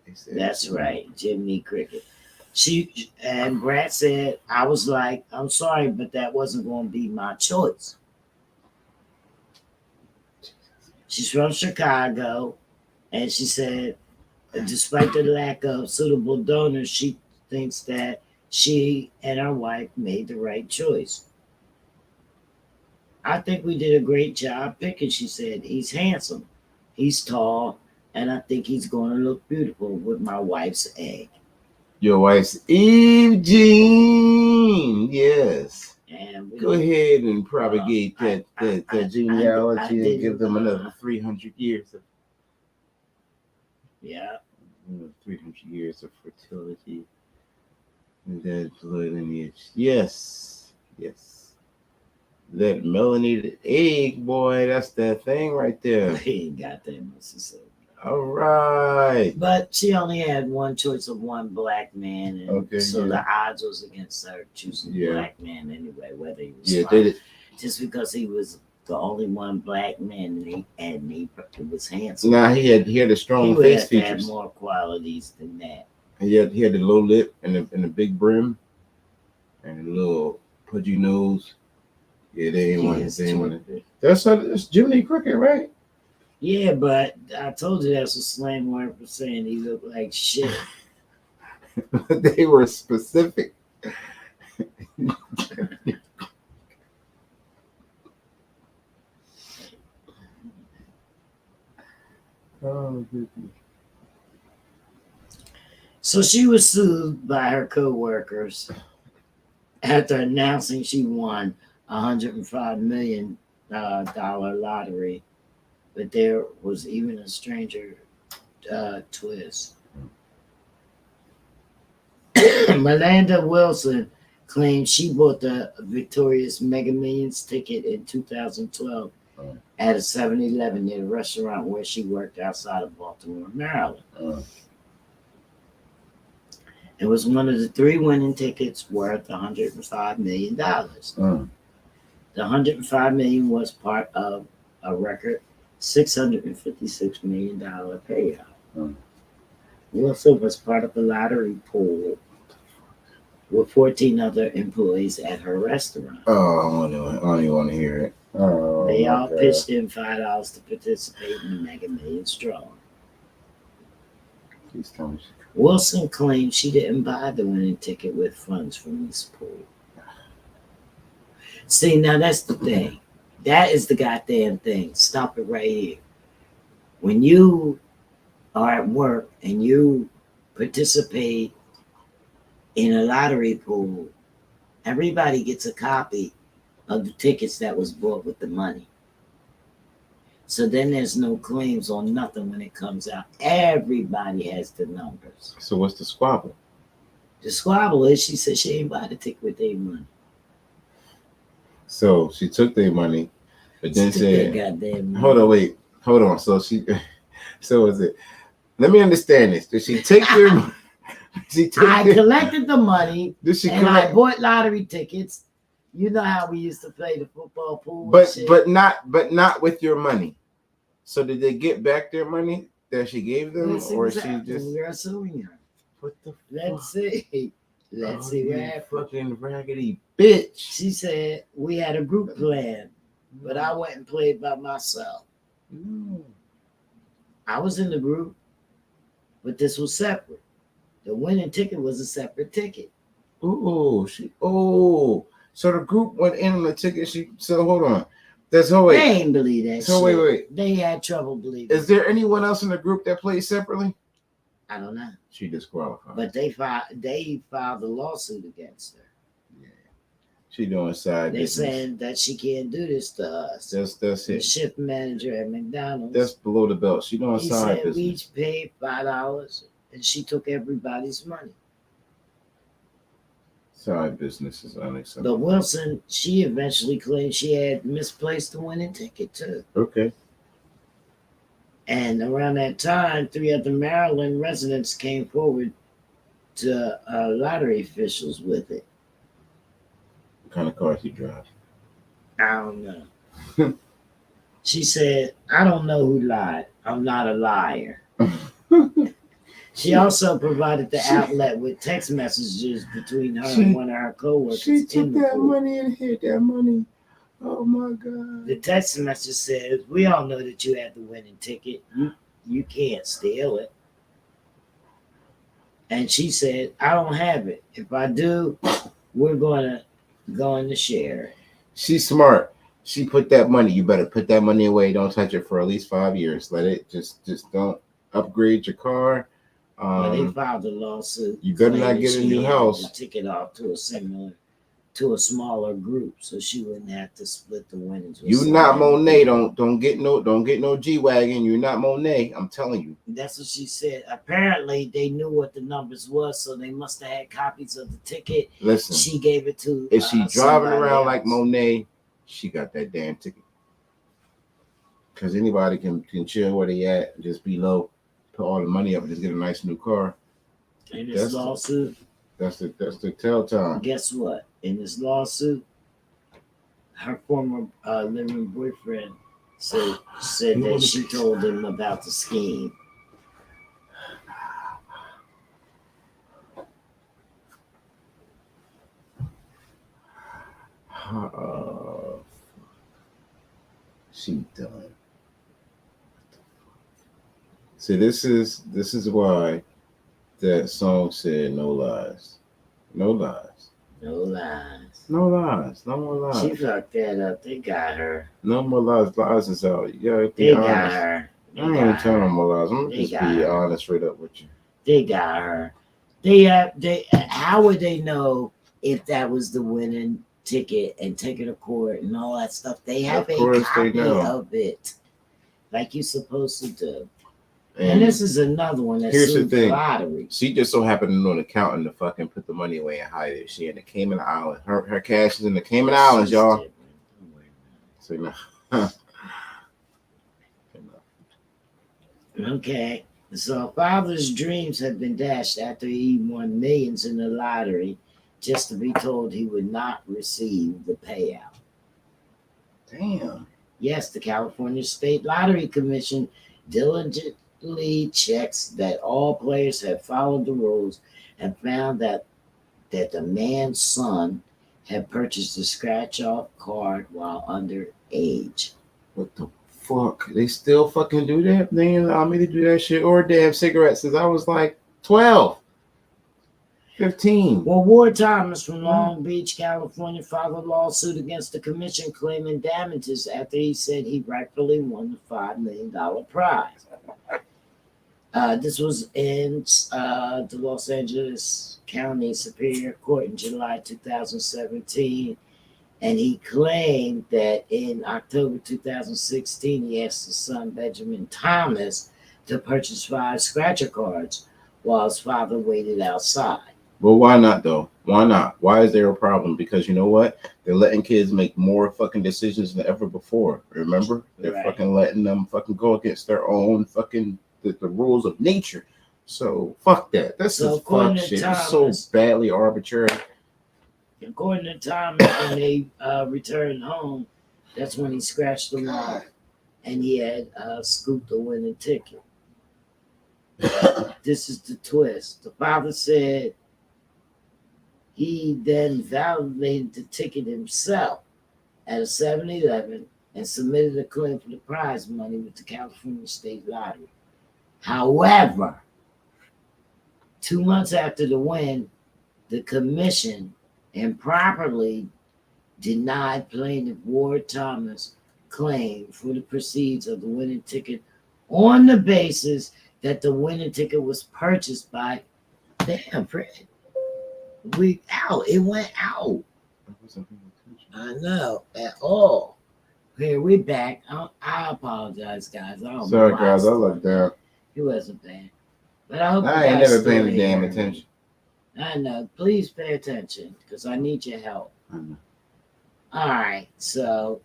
They said That's so. right, Jiminy Cricket. She and Brad said, I was like, I'm sorry, but that wasn't going to be my choice. She's from Chicago, and she said, despite the lack of suitable donors, she thinks that she and her wife made the right choice. I think we did a great job picking, she said. He's handsome, he's tall, and I think he's going to look beautiful with my wife's egg. Your wife's Eve Jean. Yes. And Go ahead and propagate I that genealogy and didn't, give them another 300 years of yeah. 300 years of fertility and that blood lineage. Yes. That melanated egg, boy, that's that thing right there. He ain't got that much to say. All right. But she only had one choice of one black man, and Okay, so yeah. the odds was against her choosing Yeah. black man anyway, whether he was Yeah, smart. did it. Just because he was the only one black man and he was handsome. Nah, he had a He strong would face have to have features. more qualities than that. He had the low lip and the big brim and a little pudgy nose. Yeah, they ain't want it. That's Jiminy Cricket, right? Yeah, but I told you that's a slang word for saying he looked like shit. They were specific. Oh, goodness. So she was sued by her co-workers after announcing she won $105 million lottery, but there was even a stranger twist. Melinda Wilson claimed she bought the victorious Mega Millions ticket in 2012 at a 7-Eleven near the restaurant where she worked outside of Baltimore, Maryland. It was one of the 3 winning tickets worth $105 million. The $105 million was part of a record $656 million payout. Wilson was part of a lottery pool with 14 other employees at her restaurant. Oh, I don't even want to hear it. Oh, they all pitched in $5 to participate in the Mega Millions draw. Please tell me. Wilson claimed she didn't buy the winning ticket with funds from this pool. See, now that's the thing. That is the goddamn thing. Stop it right here. When you are at work and you participate in a lottery pool, everybody gets a copy of the tickets that was bought with the money. So then there's no claims on nothing when it comes out. Everybody has the numbers. So what's the squabble? The squabble is she said she ain't buy the ticket with their money. So she took their money, but then said, goddamn money. Hold on. So was it? Let me understand this. Did she take their money? I collected the money and I bought lottery tickets. You know how we used to play the football pool. But not with your money. So did they get back their money that she gave them, or she just? We're suing her. What the? Let's see. Let's see what happened. Fucking raggedy bitch. She said we had a group plan, but I went and played by myself. I was in the group, but this was separate. The winning ticket was a separate ticket. So the group went in on the ticket. So hold on. They ain't believe that. So shit. wait. They had trouble believing. Is there anyone else in the group that played separately? I don't know. She disqualified. But they filed a lawsuit against her. Yeah. She doing side They're business. saying that she can't do this to us. That's it. The shift manager at McDonald's. That's below the belt. She doing side business. We each paid $5 and she took everybody's money. Side business is unacceptable. But Wilson, she eventually claimed she had misplaced the winning ticket too. Okay. And around that time, 3 other Maryland residents came forward to lottery officials with it. What kind of car she drive? I don't know. She said, I don't know who lied. I'm not a liar. She also provided the outlet with text messages between her and one of her co-workers. She took that money and hid that money. Oh my God. The text message says, we all know that you had the winning ticket. You can't steal it. And she said, I don't have it. If I do, we're going to share it. She's smart. She put that money. You better put that money away. Don't touch it for at least 5 years. Let it just don't upgrade your car. Well, they filed a lawsuit. You better not get a new house. The ticket off to a smaller group, so she wouldn't have to split the winnings. You not Monet. Don't get no G-Wagon. You're not Monet. I'm telling you. That's what she said. Apparently, they knew what the numbers was, so they must have had copies of the ticket. Listen, she gave it to. If she driving around like Monet, she got that damn ticket. Because anybody can chill where they at, and just be low, put all the money up, and just get a nice new car. In this lawsuit, that's the telltale. Guess what? In this lawsuit, her former living boyfriend said that she told him about the scheme. She done. See, this is why that song said no lies. No lies. No lies. No lies. No more She lies. fucked that up. They got her. No more lies. Lies is out. You gotta be They got honest. her. They I ain't got even telling her. no more lies. I'm gonna They just got be her. honest straight up with you. They got her. They how would they know if that was the winning ticket and take it to court and all that stuff? They have Of a course they copy know. of it. Like you're supposed to do. And And this is another one that here's the sued the thing. lottery. She just so happened to know an accountant to fucking put the money away and hide it. She in the Cayman Islands. Her cash is in the Cayman Islands, She's y'all. different. Don't worry So no. Okay, so father's dreams have been dashed after he won millions in the lottery just to be told he would not receive the payout. Damn. Yes, the California State Lottery Commission diligently checks that all players have followed the rules and found that the man's son had purchased a scratch-off card while underage. What the fuck? They still fucking do that? They ain't allow me to do that shit or damn cigarettes since I was like 12, 15. Well, Ward Thomas from Long Beach, California, filed a lawsuit against the commission claiming damages after he said he rightfully won the $5 million prize. This was in the Los Angeles County Superior Court in July 2017. And he claimed that in October 2016, he asked his son, Benjamin Thomas, to purchase 5 scratcher cards while his father waited outside. Well, why not though? Why not? Why is there a problem? Because you know what? They're letting kids make more fucking decisions than ever before. Remember? They're Right. fucking letting them fucking go against their own fucking the rules of nature. So fuck that. That's So just according fuck to shit. It's Thomas- so badly arbitrary. According to Thomas, when they returned home, that's when he scratched them off and he had scooped the winning ticket. This is the twist. The father said he then validated the ticket himself at a 7-Eleven and submitted a claim for the prize money with the California State Lottery. However, 2 months after the win, the commission improperly denied plaintiff Ward Thomas' claim for the proceeds of the winning ticket on the basis that the winning ticket was purchased by Fred. It went out. I know, at all. Here, we back. I apologize, guys. I don't Sorry, know why guys. I started looked down. It wasn't bad. But I hope you I ain't guys never still paying the damn hear me. attention. I know. Please pay attention because I need your help. I know. All right. So,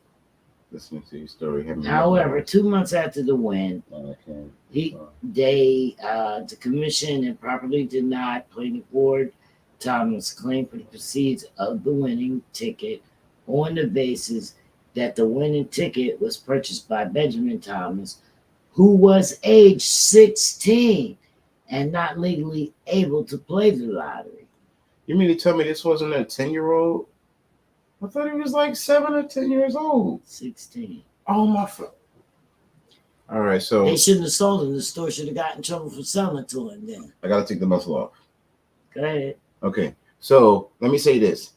Listening to your story. however, 2 months after the win, Okay. the commission improperly denied plaintiff Ward Thomas' claim for the proceeds of the winning ticket on the basis that the winning ticket was purchased by Benjamin Thomas, who was age 16 and not legally able to play the lottery. You mean to tell me this wasn't a 10-year-old? I thought he was like 7 or 10 years old. 16. Oh my fuck. All right, so They shouldn't have sold it. The store should have gotten in trouble for selling it to him then. I gotta take the muscle off. Go ahead. Okay, so let me say this.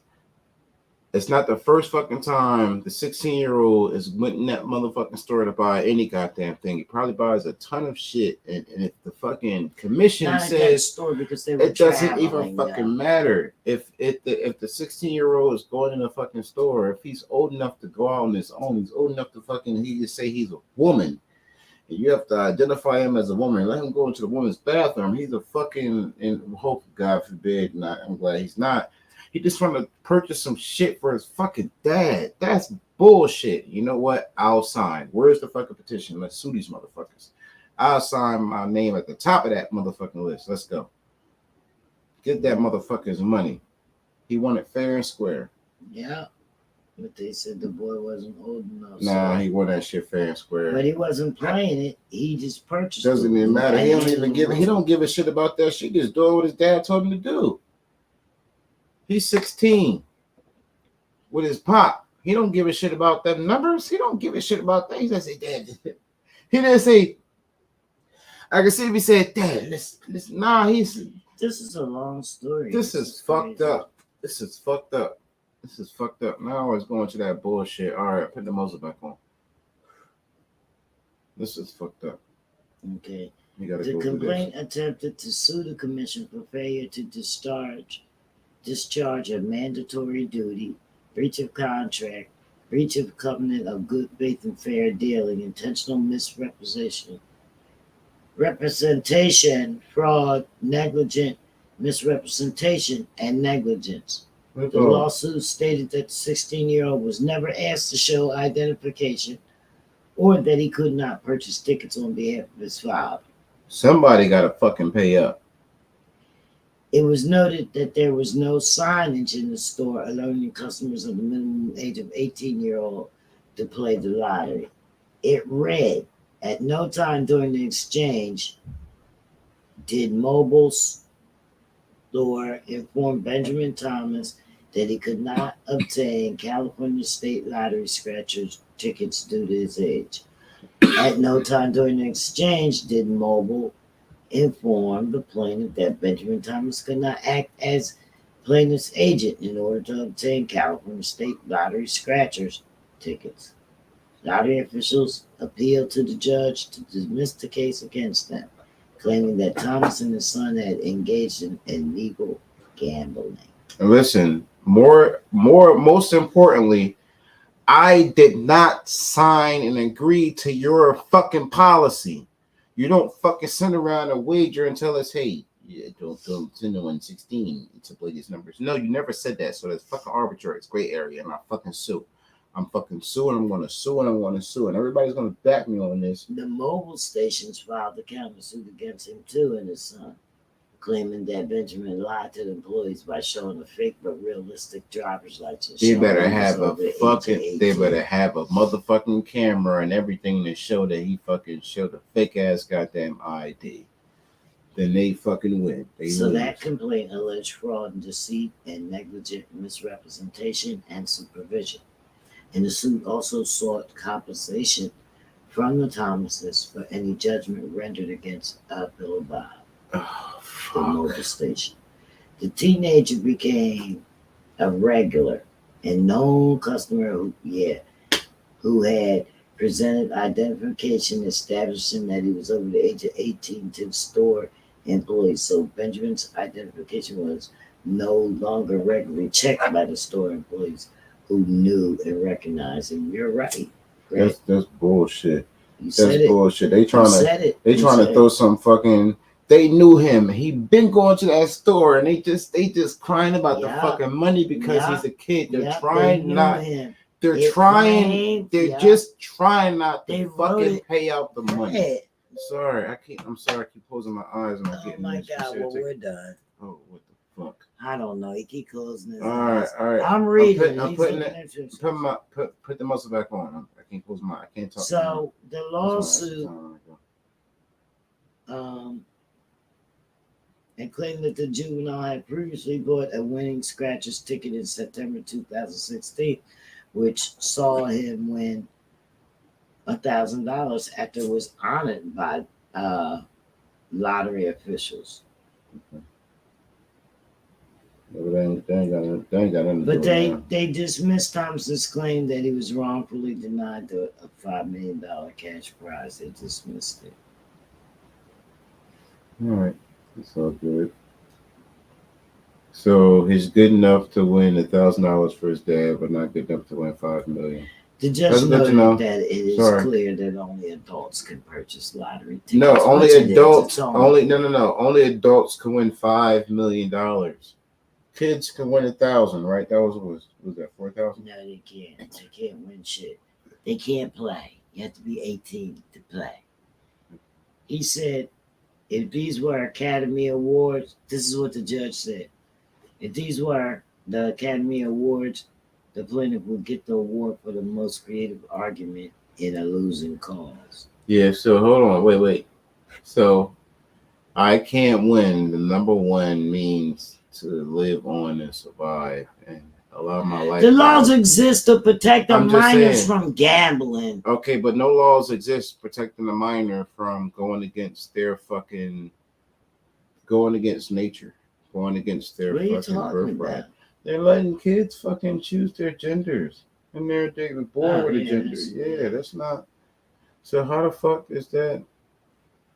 It's not the first fucking time the 16-year-old is went in that motherfucking store to buy any goddamn thing. He probably buys a ton of shit, and if the fucking commission Not at that says store because they were it doesn't even traveling, fucking matter if the 16-year-old is going in a fucking store, if he's old enough to go out on his own, he's old enough to fucking he just say he's a woman. And you have to identify him as a woman. Let him go into the woman's bathroom. He's a fucking, and hope God forbid, not. I'm glad he's not. He just trying to purchase some shit for his fucking dad. That's bullshit. You know what? I'll sign. Where's the fucking petition? Let's sue these motherfuckers. I'll sign my name at the top of that motherfucking list. Let's go. Get that motherfucker's money. He won it fair and square. Yeah. But they said the boy wasn't old enough. Nah, so. he won that shit fair and square. But he wasn't playing it. He just purchased it. Doesn't even matter. He don't even give. He don't give a shit about that shit. He's doing what his dad told him to do. He's 16 with his pop. He don't give a shit about them numbers. He don't give a shit about that. He doesn't say, Dad. He didn't say. I can see if he said, Dad, listen. Nah, this is a long story. This is fucked up. This is fucked up. This is fucked up. Now I was going to that bullshit. All right, put the muzzle back on. This is fucked up. Okay. The complaint attempted to sue the commission for failure to discharge a mandatory duty, breach of contract, breach of covenant of good faith and fair dealing, intentional representation, fraud, negligent misrepresentation, and negligence. The lawsuit stated that the 16-year-old was never asked to show identification or that he could not purchase tickets on behalf of his father. Somebody got to fucking pay up. It was noted that there was no signage in the store allowing customers of the minimum age of 18-year-old to play the lottery. It read, at no time during the exchange did Mobile Store inform Benjamin Thomas that he could not obtain California State Lottery scratchers tickets due to his age. At no time during the exchange did Mobile inform the plaintiff that Benjamin Thomas could not act as plaintiff's agent in order to obtain California State Lottery scratchers tickets. Lottery officials appealed to the judge to dismiss the case against them, claiming that Thomas and his son had engaged in illegal gambling. And listen, most importantly, I did not sign and agree to your fucking policy. You don't fucking send around a wager and tell us, hey, yeah, don't send no 116 to play these numbers. No, you never said that. So that's fucking arbitrary. It's gray area, and I fucking sue. I'm fucking suing. I'm going to sue, and I'm going to sue, and everybody's going to back me on this. The mobile stations filed a countersuit against him too and his son, claiming that Benjamin lied to the employees by showing a fake but realistic driver's license. They better have a motherfucking camera and everything to show that he fucking showed a fake ass goddamn ID. Then they fucking win. That complaint alleged fraud and deceit and negligent misrepresentation and supervision. And the suit also sought compensation from the Thomases for any judgment rendered against Bill Bob. The mobile station. The teenager became a regular and known customer who had presented identification establishing that he was over the age of 18 to the store employees. So Benjamin's identification was no longer regularly checked by the store employees who knew and recognized him. You're right. That's bullshit. That's bullshit. They trying to throw some fucking. They knew him. He been going to that store, and they just crying about the fucking money because he's a kid. They're trying not. Him. They're just trying not to fucking pay out the money. Sorry, I'm sorry. I keep closing my eyes and I'm getting. Oh my God! Well, we're done. Oh, what the fuck? I don't know. He keep closing his eyes. All right. I'm reading. Put the muscle back on. I can't close my. I can't talk. So the lawsuit. And claimed that the juvenile had previously bought a winning scratchers ticket in September 2016, which saw him win $1,000 after it was honored by lottery officials. Okay. But they dismissed Thomas's claim that he was wrongfully denied a $5 million cash prize. They dismissed it. All right. It's all good. So he's good enough to win $1,000 for his dad, but not good enough to win $5 million. The judge noted that it is clear that only adults can purchase lottery tickets. No, only adults. Only adults can win $5 million. Kids can win 1,000, right? That was that 4,000? No, they can't. They can't win shit. They can't play. You have to be 18 to play. He said, if these were Academy Awards, this is what the judge said. If these were the Academy Awards, the plaintiff would get the award for the most creative argument in a losing cause. Yeah, so hold on. Wait. So I can't win. The number one means to live on and survive. And a lot of my life. The laws exist to protect the I'm just minors saying. from gambling. Okay, but no laws exist protecting the minor from going against nature, going against their What are you fucking talking birthright. about? They're letting kids fucking choose their genders, and they're born with a gender. Yeah, that's not. So how the fuck is that?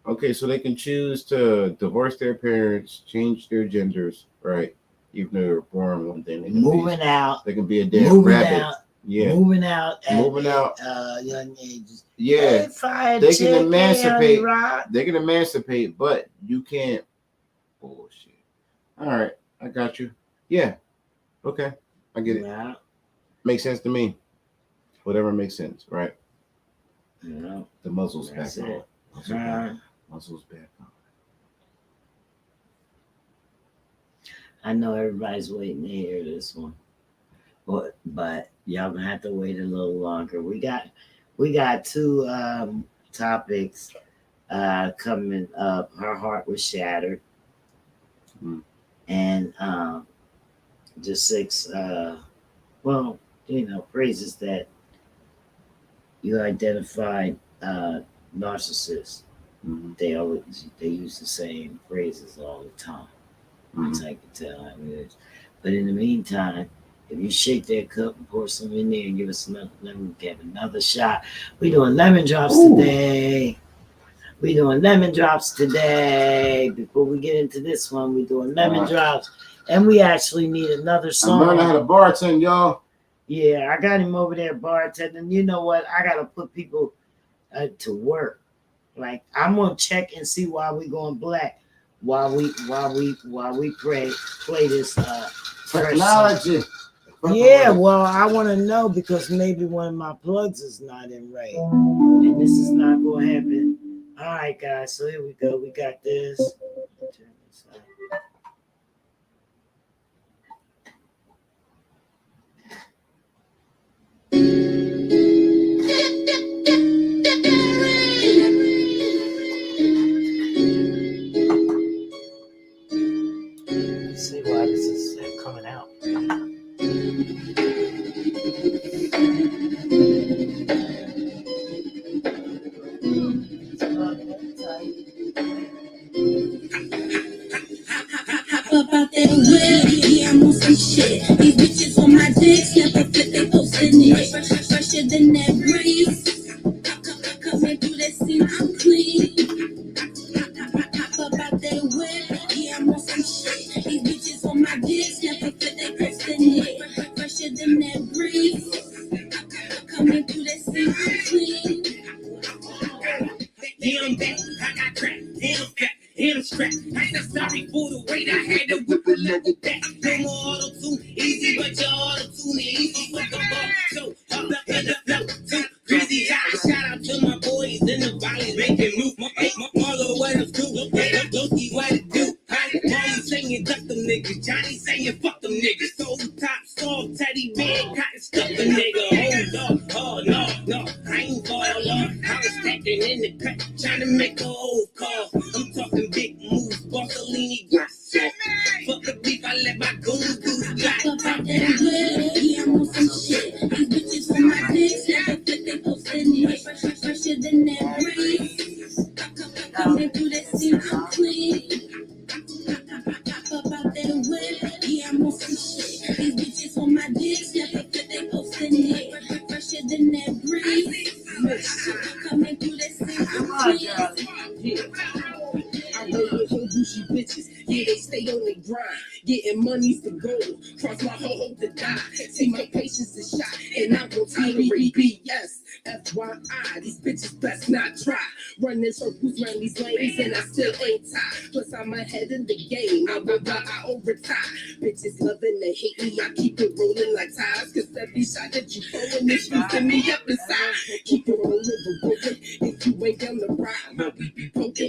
Okay, so they can choose to divorce their parents, change their genders, right? Even though they were born one thing. They can be a damn rabbit. Moving out at young ages. Yeah, they can emancipate. They can emancipate, but you can't. Bullshit. All right, I got you. Yeah. Okay, I get it. Yeah. Makes sense to me. Whatever makes sense, right? Yeah. The muzzle's back on. Muzzle's back on. I know everybody's waiting to hear this one, but y'all gonna have to wait a little longer. We got two topics coming up. Her heart was shattered, and the 6 phrases that you identified narcissists. Mm-hmm. They use the same phrases all the time. So I can tell how it is. But in the meantime, if you shake that cup and pour some in there and give us another, let me get another shot. We're doing lemon drops today. Before we get into this one, we're doing lemon drops. And we actually need another song. I'm learning how to bartend, y'all. Yeah, I got him over there bartending. You know what? I got to put people to work. Like, I'm going to check and see why we going black. While we play this technology. Yeah, well, I want to know because maybe one of my plugs is not in right, and this is not going to happen. All right, guys. So here we go. We got this. Turn this on. See why this is coming out. Hop up out that web, yeah, I'm on some shit. These bitches on my dick, snap a flip, they posting it. Fresher than that breeze. Coming through that scene, I'm clean. Hop up out that web, yeah, I'm on some shit. These bitches on my dick, snap a flip, they posting it. Fresher than that breeze. Coming through that scene, I'm clean. Yeah, I'm back, I got crack, and I'm fat, and I'm strapped. I ain't sorry for the weight, I had to whip it like that. No more auto-tune, easy, but your auto-tune is easy for the ball. So, up in the flow, too crazy high. Shout out to my boys in the valley, making move. My mother, what I'm cool, Loki, what it do? Molly saying duck them niggas, Johnny saying fuck them niggas. So top, soft, teddy bear, cotton stuff the nigga. Oh no, I ain't fall off. I was stacking in the cut, trying to make a old call. I'm talking big moves, Bartolini, Grasso. Fuck the beef, I let my goons do the Hop up out that web, yeah, I'm on some shit. These bitches on my dick, snap a flip, they posting it. Fresher than that breeze. Coming through that scene, I'm clean. Hop up out that web, yeah, I'm on some shit. These bitches on my dick, snap a flip, they posting it. Fresher than that breeze. Coming through that scene, I'm clean. I roll with whole Gucci bitches, yeah, they stay on the grind. Getting money's the goal, cross my whole hope to die. See, my patience is shot, and I'm gonna tolerate BS. FYI, these bitches best not try. Running circles around these lanes, and I still ain't tired. Plus, I'm ahead in the game, I overtime. Bitches loving to hate me, I keep it rolling like tires. Cause every shot that you throwing is boosting me up inside. Keep it rolling, if you ain't down the ride, my we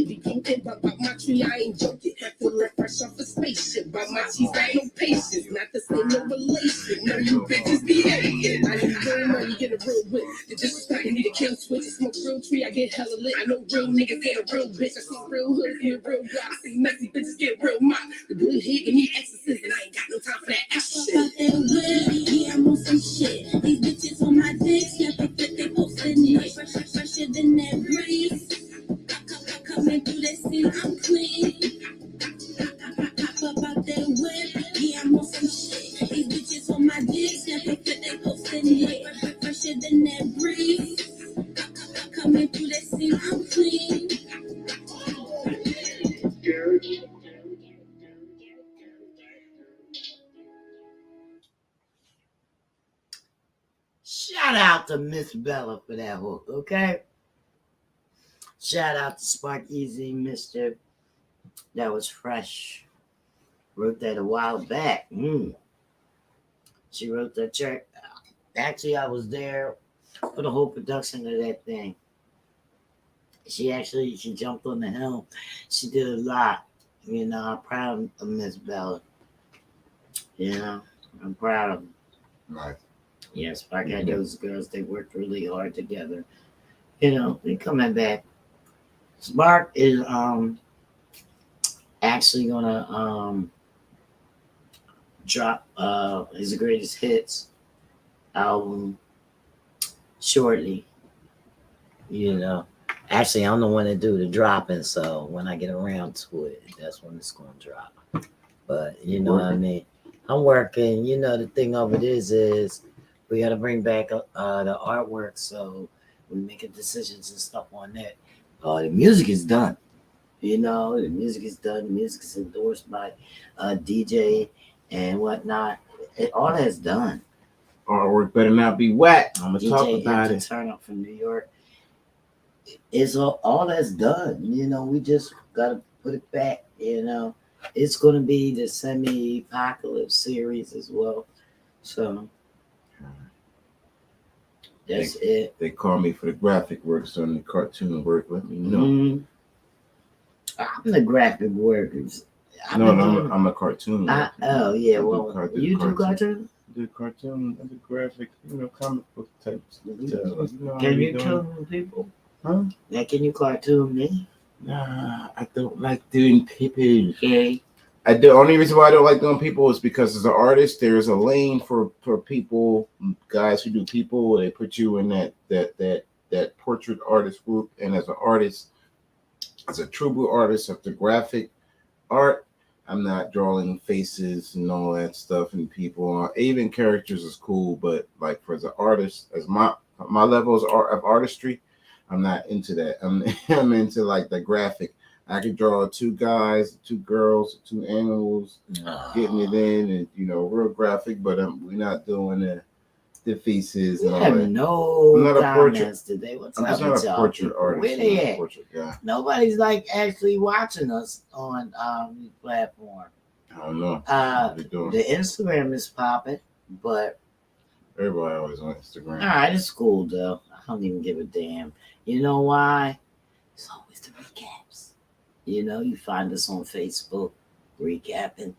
be poking, but about my tree, I ain't joking. Feeling fresh off a spaceship, but my cheese got no patience. Not the same, no relation. No, you bitches be hating. I need real money, get a real whip. The disrespect, need a kill switch. Smoke real tree, I get hella lit. I know real niggas get a real bitch. I see real hood, get real block. I see messy bitches get real mop. The good hit, give me exorcism. I ain't got no time for that action. About that whip, yeah, I'm on some shit. These bitches on my dick, snap a fit, they posting it. Fresher than that breeze. Coming through that scene, I'm clean. Pop about that whip, yeah, I'm on some shit. These bitches on my dick, snap a fit, they posting it. Fresher than that breeze. Coming through that scene, I'm clean. Shout out to Miss Bella for that hook, okay? Shout out to Spark Easy Mister. That was fresh. Wrote that a while back. She wrote that track. Actually, I was there for the whole production of that thing. She jumped on the helm. She did a lot. You know, I'm proud of Miss Bella. You know, I'm proud of them. Right. Yeah, Spark had those girls. They worked really hard together. You know, they coming back. Spark is actually gonna drop his greatest hits album shortly. You know, actually, I'm the one that do the dropping, so when I get around to it, that's when it's gonna drop. But you know what I mean. I'm working. You know, the thing of it is we got to bring back the artwork, so we're making decisions and stuff on that. The music is done. You know, the music is done. The music is endorsed by DJ and whatnot. All that's done. Artwork better not be whack. I'm gonna talk DJ about it. Turn up from New York. It's all that's done. You know, we just gotta put it back. You know, it's gonna be the semi-apocalypse series as well. So that's it. They call me for the graphic work, so the cartoon work. Let me know. I'm the graphic workers. I'm a cartoon. Oh yeah, well, you do cartoon? Do cartoon, I do graphic, comic book type stuff. Can you cartoon people? Huh? Yeah, can you cartoon me? Nah, I don't like doing people. Okay. The only reason why I don't like doing people is because as an artist, there's a lane for people, guys who do people. They put you in that portrait artist group, and as an artist, as a true blue artist of the graphic art, I'm not drawing faces and all that stuff and people. Even characters is cool, but like for the artist, as my levels of artistry, I'm not into that. I'm into like the graphic. I could draw 2 guys, 2 girls, 2 animals, getting it in, and real graphic. But we're not doing the faces and all that. No comments today. What's I'm up just not a portrait artist. Where they at? Portrait guy. Nobody's like actually watching us on the platform. I don't know. The Instagram is popping, but everybody always on Instagram. All right, it's cool though. I don't even give a damn. You know why? It's always the recaps. You find us on Facebook, recapping.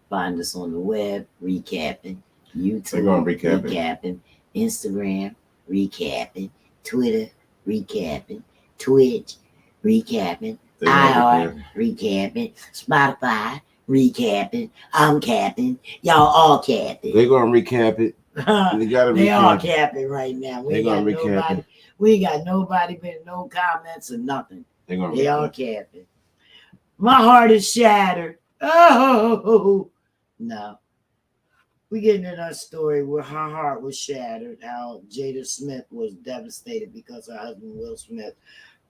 Find us on the web, recapping. YouTube, recapping. Instagram, recapping. Twitter, recapping. Twitch, recapping. iHeart, recapping. Spotify, recapping. I'm capping. Y'all all capping. They're gonna recap it. They all capping right now. We ain't got nobody been no comments or nothing. They all capping. My heart is shattered. Oh no. We getting in our story where her heart was shattered. How Jada Smith was devastated because her husband Will Smith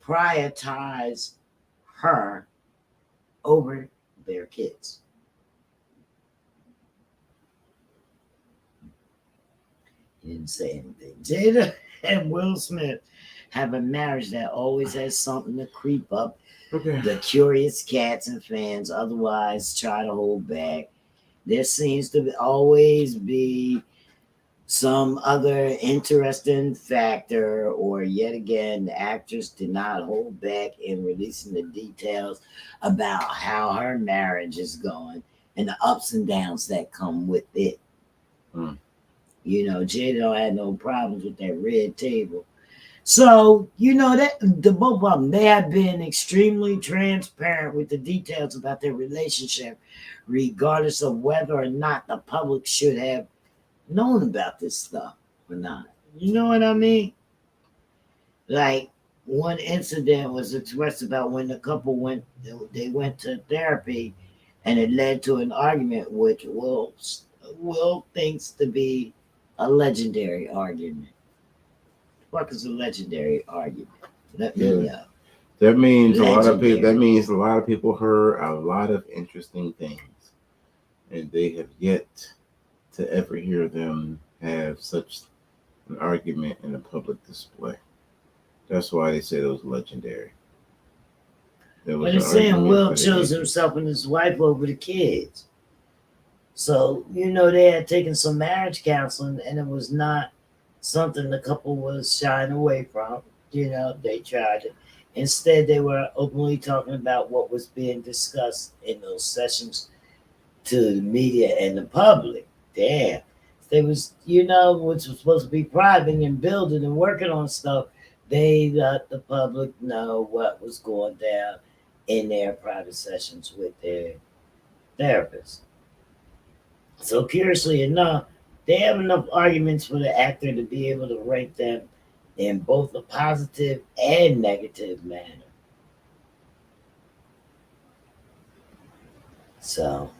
prioritized her over their kids. He didn't say anything. Jada and Will Smith have a marriage that always has something to creep up. Okay. The curious cats and fans otherwise try to hold back. There seems to always be some other interesting factor, or yet again, the actress did not hold back in releasing the details about how her marriage is going and the ups and downs that come with it. Jada don't have no problems with that red table. So, you know, that the both of them, they have been extremely transparent with the details about their relationship, regardless of whether or not the public should have known about this stuff or not. You know what I mean? Like, one incident was expressed about when the couple they went to therapy, and it led to an argument, which Will thinks to be a legendary argument. What is a legendary argument? Let me know. That means a lot of people. Legendary. That means a lot of people heard a lot of interesting things, and they have yet to ever hear them have such an argument in a public display. That's why they say it was legendary. But it's saying Will chose himself and his wife over the kids. So, you know, they had taken some marriage counseling, and it was not something the couple was shying away from. You know, they tried it. Instead, they were openly talking about what was being discussed in those sessions to the media and the public. Damn. They was, you know, which was supposed to be private and building and working on stuff, they let the public know what was going down in their private sessions with their therapists. So curiously enough, they have enough arguments for the actor to be able to rank them in both a positive and negative manner. So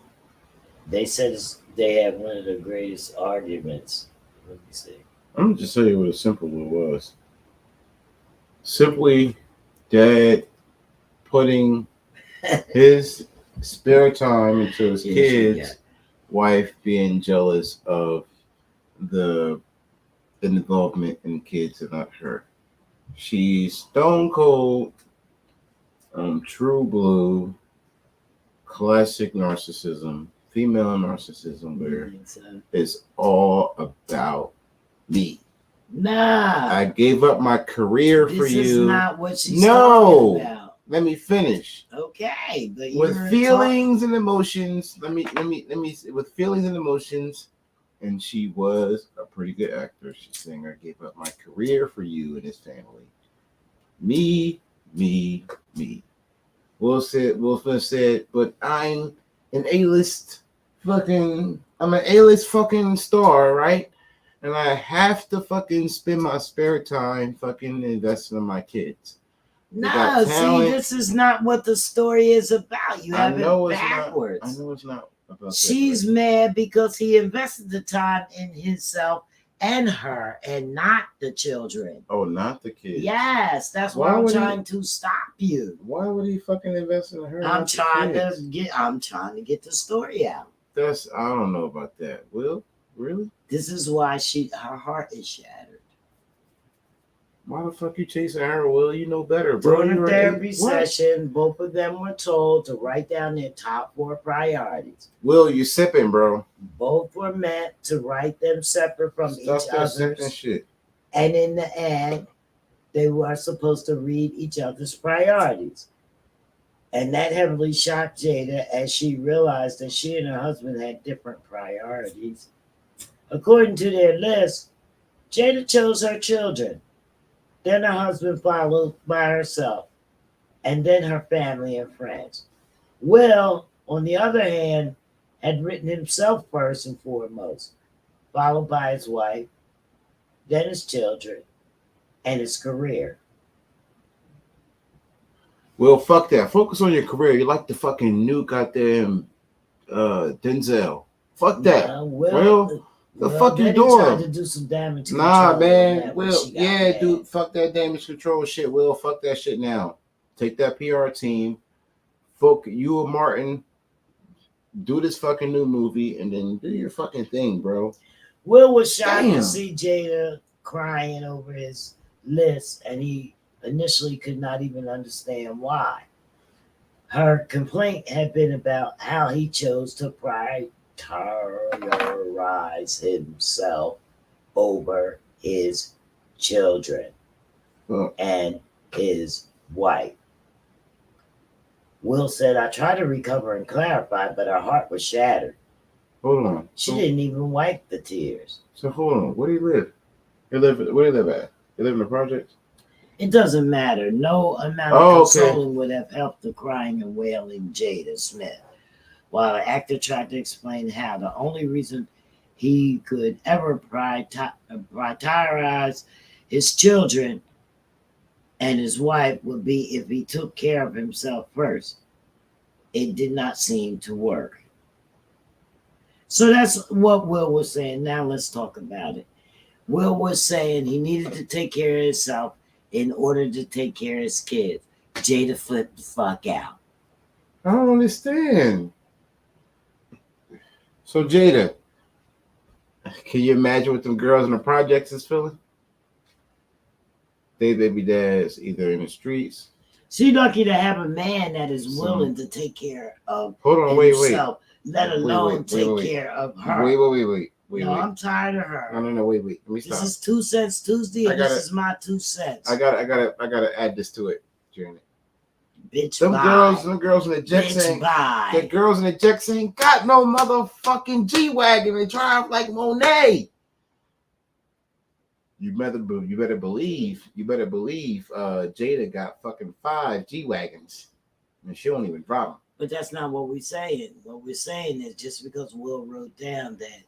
they said they have one of the greatest arguments. Let me see. I'm gonna just tell you what a simple one was. Simply, Dad putting his spare time into his kids, wife being jealous of the involvement in kids and not her. She's stone cold, true blue, classic narcissism, female narcissism, where it's all about me. Nah, I gave up my career for you. This is not what she's talking about. Let me finish. Okay, but with feelings and emotions. Let me with feelings and emotions, and she was a pretty good actor. She's saying, I gave up my career for you and his family. Me. Will Smith said, but I'm an A-list fucking star, right? And I have to fucking spend my spare time fucking investing in my kids. No, see, this is not what the story is about. You have it backwards. I know it's not about She's mad because he invested the time in himself and her and not the children. Oh, not the kids. Yes, that's why I'm trying to stop you. Why would he fucking invest in her? I'm trying to get the story out. I don't know about that. Will? Really? This is why her heart is shattered. Why the fuck you chasing her, Will? You know better, bro. During the therapy session, both of them were told to write down their top 4 priorities. Will, you sipping, bro. Both were meant to write them separate from each other's. Shit. And in the end, they were supposed to read each other's priorities. And that heavily shocked Jada as she realized that she and her husband had different priorities. According to their list, Jada chose her children, then her husband followed by herself, and then her family and friends. Will, on the other hand, had written himself first and foremost, followed by his wife, then his children, and his career. Will, fuck that. Focus on your career. You like the fucking new goddamn Denzel. Fuck that. Will, the fuck you doing? Tried to do some damage man. Will, dude, fuck that damage control shit. Will, fuck that shit now. Take that PR team. You and Martin, do this fucking new movie, and then do your fucking thing, bro. Will was shocked to see Jada crying over his list, and he initially could not even understand why. Her complaint had been about how he chose to prioritize himself over his children and his wife. Will said, I tried to recover and clarify, but her heart was shattered. Hold on. She didn't even wipe the tears. So hold on. Where do you live? Where do you live at? You live in the projects? It doesn't matter. No amount of consoling would have helped the crying and wailing Jada Smith. While the actor tried to explain how the only reason he could ever prioritize his children and his wife would be if he took care of himself first. It did not seem to work. So that's what Will was saying. Now let's talk about it. Will was saying he needed to take care of himself in order to take care of his kids. Jada flipped the fuck out. I don't understand. So Jada, can you imagine what them girls in the projects is feeling? They baby dads either in the streets. She's lucky to have a man that is willing to take care of himself, let alone take care of her. Wait, I'm tired of her. No, wait. Let me stop. This is 2 cents Tuesday, and this is my 2 cents. I gotta add this to it, Janet. Bitch, them bye. girls in the Jets Bitch, ain't. bye. The girls in the Jets ain't got no motherfucking G-Wagon and drive like Monet. You better believe. Jada got fucking 5 G-Wagons, and she don't even drive them. But that's not what we're saying. What we're saying is just because Will wrote down that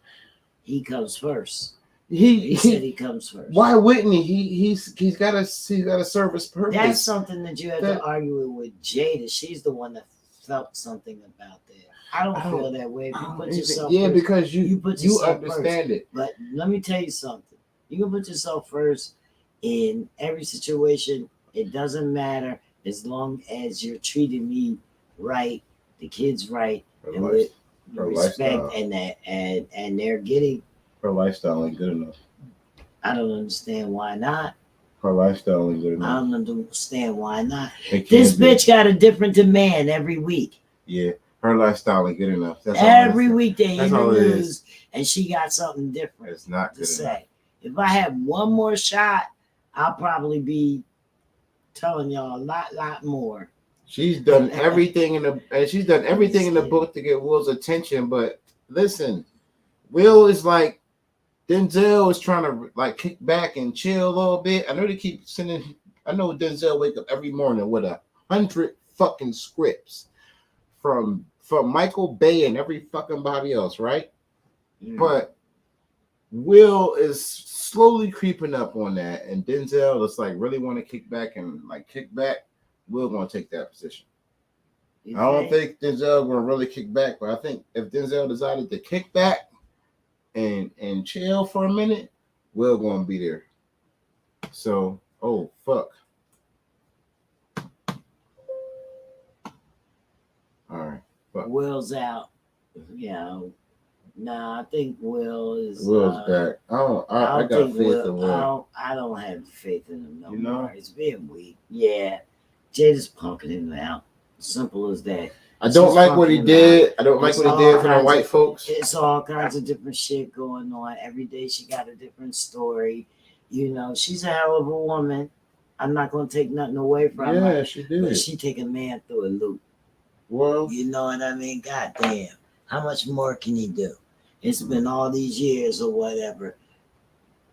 he comes first. He said he comes first. Why wouldn't he? He's got to serve his purpose. That's something that you have to argue with Jada. She's the one that felt something about that. I don't feel that way. If you put yourself first, because you understand first. it. But let me tell you something. You can put yourself first in every situation. It doesn't matter as long as you're treating me right, the kids right, and with respect, and they're getting. Her lifestyle ain't good enough. I don't understand why not. Her lifestyle ain't good enough. I don't understand why not. This bitch got a different demand every week. Yeah, her lifestyle ain't good enough. That's every week they in the news, and she got something different. It's not good to say. If I had one more shot, I'll probably be telling y'all a lot more. She's done everything in the book to get Will's attention, but listen, Will is like Denzel is trying to like kick back and chill a little bit. I know they keep sending. I know Denzel wake up every morning with 100 fucking scripts from Michael Bay and every fucking body else, right? But Will is slowly creeping up on that, and Denzel is like really want to kick back. Will gonna take that position. I don't think Denzel gonna really kick back, but I think if Denzel decided to kick back and chill for a minute, Will gonna be there. So, oh fuck. All right. Fuck. Will's out. Yeah. Nah, I think Will's back. I got faith in Will. I don't have faith in him no you know? more. It's being weak. Yeah. Jada's punking him out. Simple as that. I don't like what he did. I don't like what he did for the white folks. It's all kinds of different shit going on. Every day she got a different story. You know, she's a hell of a woman. I'm not going to take nothing away from her. Yeah, she did. But she take a man through a loop. Well, you know what I mean? God damn. How much more can he do? It's been all these years or whatever.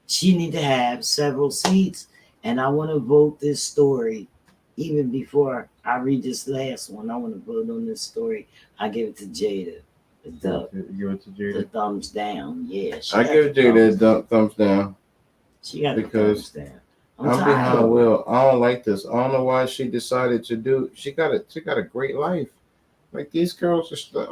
She need to have several seats. And I want to vote this story. Even before I read this last one, I want to vote on this story. I give it to Jada. Give it to Jada. The thumbs down. Yeah. I give Jada a thumbs down. She got the thumbs down. I'm behind Will. I don't like this. I don't know why she decided to do. She got a great life. Like these girls are.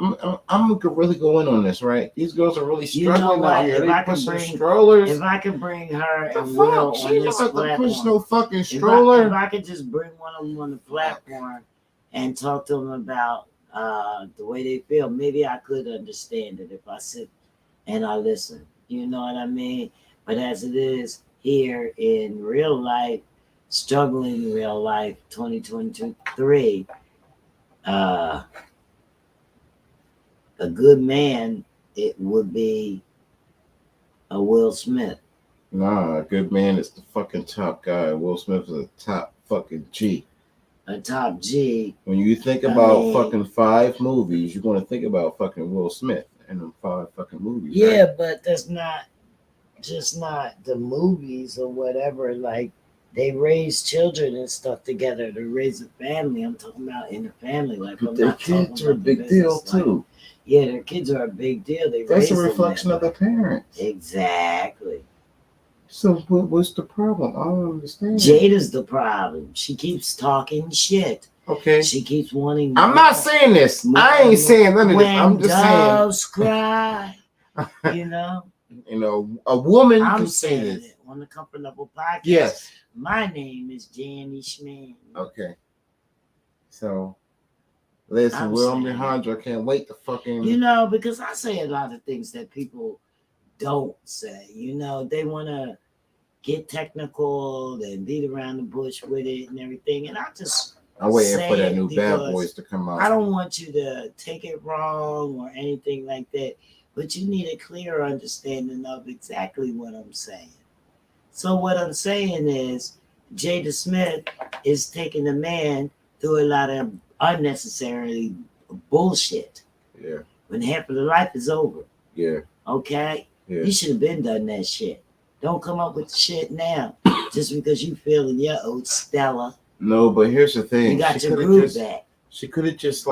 I'm gonna really go in on this, right? These girls are really struggling out here. They pushing strollers. If I could bring her and Will on this platform, push no fucking stroller. If I could just bring one of them on the platform and talk to them about the way they feel, maybe I could understand it if I sit and I listen. You know what I mean? But as it is here in real life, struggling in real life, 2023. A good man, it would be a Will Smith. Nah, a good man is the fucking top guy. Will Smith is a top fucking G. A top G. When you think about fucking 5 movies, you're going to think about fucking Will Smith and them 5 fucking movies. Yeah, right? but that's not just not the movies or whatever. Like They raise children and stuff together to raise a family. I'm talking about in a family life. But I'm their not talking kids are a about the big deal business life. too. Yeah, their kids are a big deal. They That's raise a them reflection that of the parents. way. Exactly. So what's the problem? I don't understand. Jada's the problem. She keeps talking shit. Okay. She keeps wanting. I'm not saying this. I ain't saying none of this. I'm just saying. Doves cry, you know. You know, a woman I'm can say saying this. it on the Comfort Level podcast. Yes. My name is Janny Schman. Okay. So, listen, Will Alejandro can't wait to fucking. You know, because I say a lot of things that people don't say. You know, they want to get technical and beat around the bush with it and everything. And I'm waiting for that new Bad Boys to come out. I don't want you to take it wrong or anything like that, but you need a clear understanding of exactly what I'm saying. So what I'm saying is Jada Smith is taking a man through a lot of unnecessary bullshit. Yeah. When half of the life is over. Yeah. Okay? Yeah. You should have been done that shit. Don't come up with shit now just because you feeling your old Stella. No, but here's the thing. You got your groove back. She could have just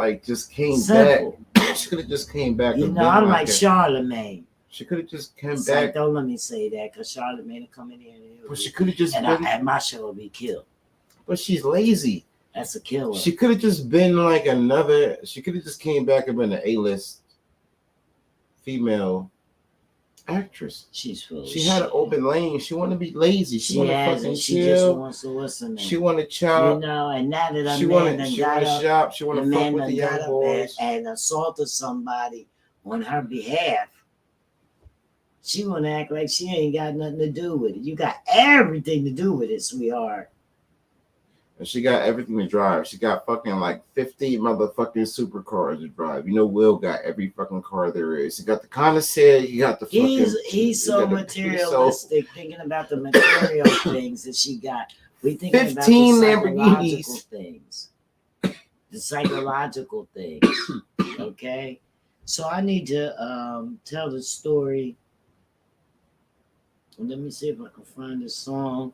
came Simple. back. She could have just came back. You know, I'm like Charlemagne. She could have just came it's back. Like, don't let me say that because Charlemagne will come in here but she could have just and been. And my show will be killed. But she's lazy. That's a killer. She could have just been like another. She could have just came back and been an A-list female actress. She's full. She had an open lane. She want to be lazy. She want to fucking she chill. Just wants to listen. She want to chop. You know, and now that a she man wanna, she got up, shop. She want to fuck with the young boys and assaulted somebody on her behalf. She want to act like she ain't got nothing to do with it. You got everything to do with it, sweetheart. And she got everything to drive. She got fucking like 50 motherfucking supercars to drive. You know, Will got every fucking car there is. He got the connoisseur. He got the fucking. He's so materialistic, thinking about the material things that she got. We thinking 15 about the psychological Lamborghinis. Things, the psychological things. Okay, so I need to tell the story. Let me see if I can find a song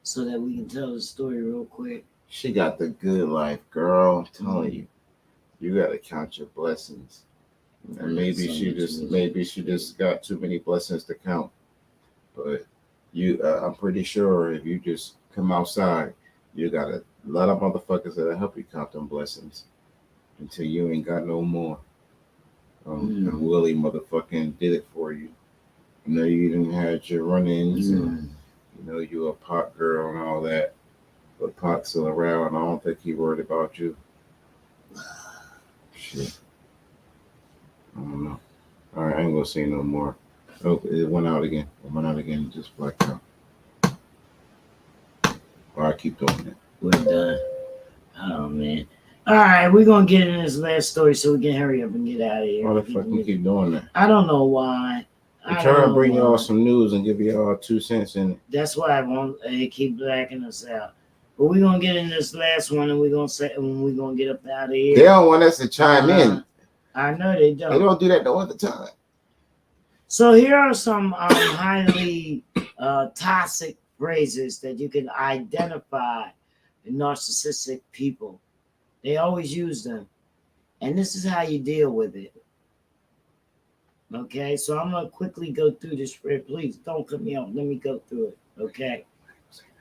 so that we can tell the story real quick. She got the good life, girl. I'm telling you, you gotta count your blessings. And maybe she just got too many blessings to count. But I'm pretty sure if you just come outside, you got a lot of motherfuckers that'll help you count them blessings until you ain't got no more. And Willie motherfucking did it for you. You know, you didn't have your run-ins and you know, you a pot girl and all that. But Pot's still around. I don't think he worried about you. Shit. I don't know. All right, I ain't gonna say no more. Oh, it went out again. It just blacked out. Or I keep doing it. We're done. Oh, man. All right, we're going to get in this last story so we can hurry up and get out of here. Why the fuck you keep doing that? I don't know why. I'm trying to bring y'all some news and give y'all 2 cents in it. That's why I won't keep blacking us out. But we're going to get in this last one and we're going to say when we're going to get up out of here. They don't want us to chime in. I know they don't. They don't do that no other time. So here are some highly toxic phrases that you can identify in narcissistic people. They always use them. And this is how you deal with it. Okay, so I'm going to quickly go through this. Please don't cut me off. Let me go through it. Okay.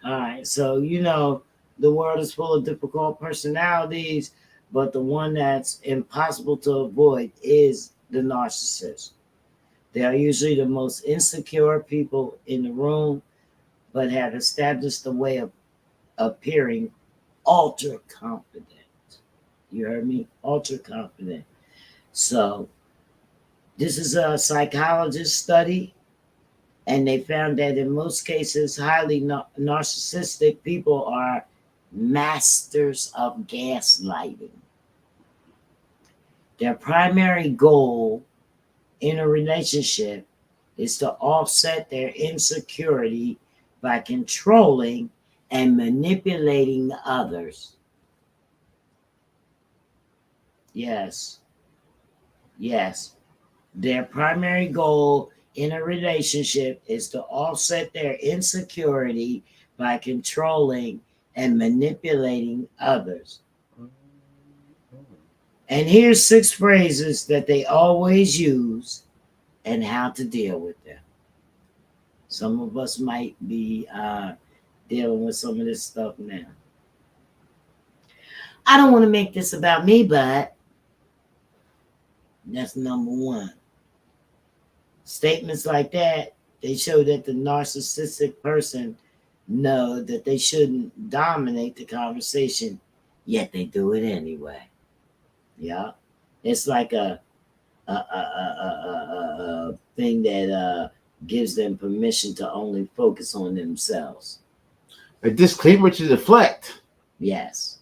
All right. So, you know, the world is full of difficult personalities, but the one that's impossible to avoid is the narcissist. They are usually the most insecure people in the room, but have established a way of appearing ultra confident. You heard me? Ultra confident. So, this is a psychologist study, and they found that in most cases, highly narcissistic people are masters of gaslighting. Their primary goal in a relationship is to offset their insecurity by controlling and manipulating others. Yes. Their primary goal in a relationship is to offset their insecurity by controlling and manipulating others. And here's 6 phrases that they always use and how to deal with them. Some of us might be dealing with some of this stuff now. I don't want to make this about me, but that's number 1. Statements like that, they show that the narcissistic person know that they shouldn't dominate the conversation, yet they do it anyway. Yeah, it's like a thing that gives them permission to only focus on themselves. A disclaimer to deflect. Yes,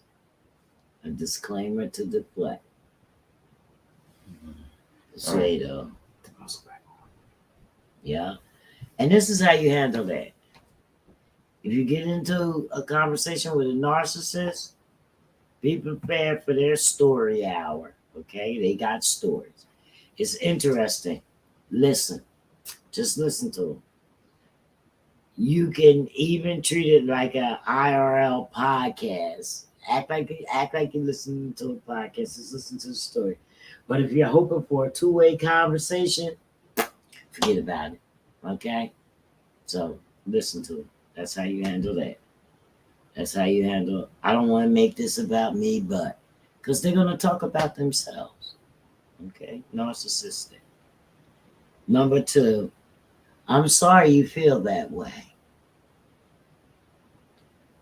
a disclaimer to deflect. Say though. Yeah, and this is how you handle that. If you get into a conversation with a narcissist, be prepared for their story hour. Okay, they got stories. It's interesting. Listen, just listen to them. You can even treat it like a IRL podcast. Act like you're listening to a podcast. Just listen to the story. But if you're hoping for a 2-way conversation, forget about it. Okay, so listen to it. That's how you handle that. That's how you handle it. I don't want to make this about me, but because they're going to talk about themselves. Okay, narcissistic. Number 2, I'm sorry you feel that way.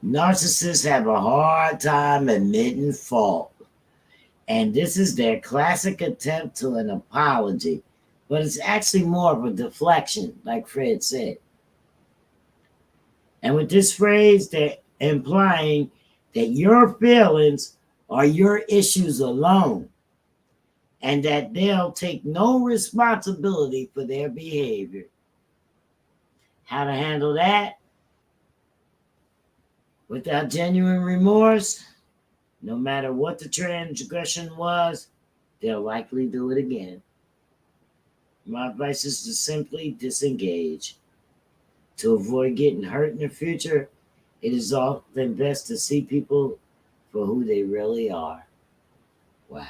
Narcissists have a hard time admitting fault. And this is their classic attempt to an apology, but it's actually more of a deflection, like Fred said. And with this phrase, they're implying that your feelings are your issues alone, and that they'll take no responsibility for their behavior. How to handle that? Without genuine remorse, no matter what the transgression was, they'll likely do it again. My advice is to simply disengage. To avoid getting hurt in the future, it is often best to see people for who they really are. Wow.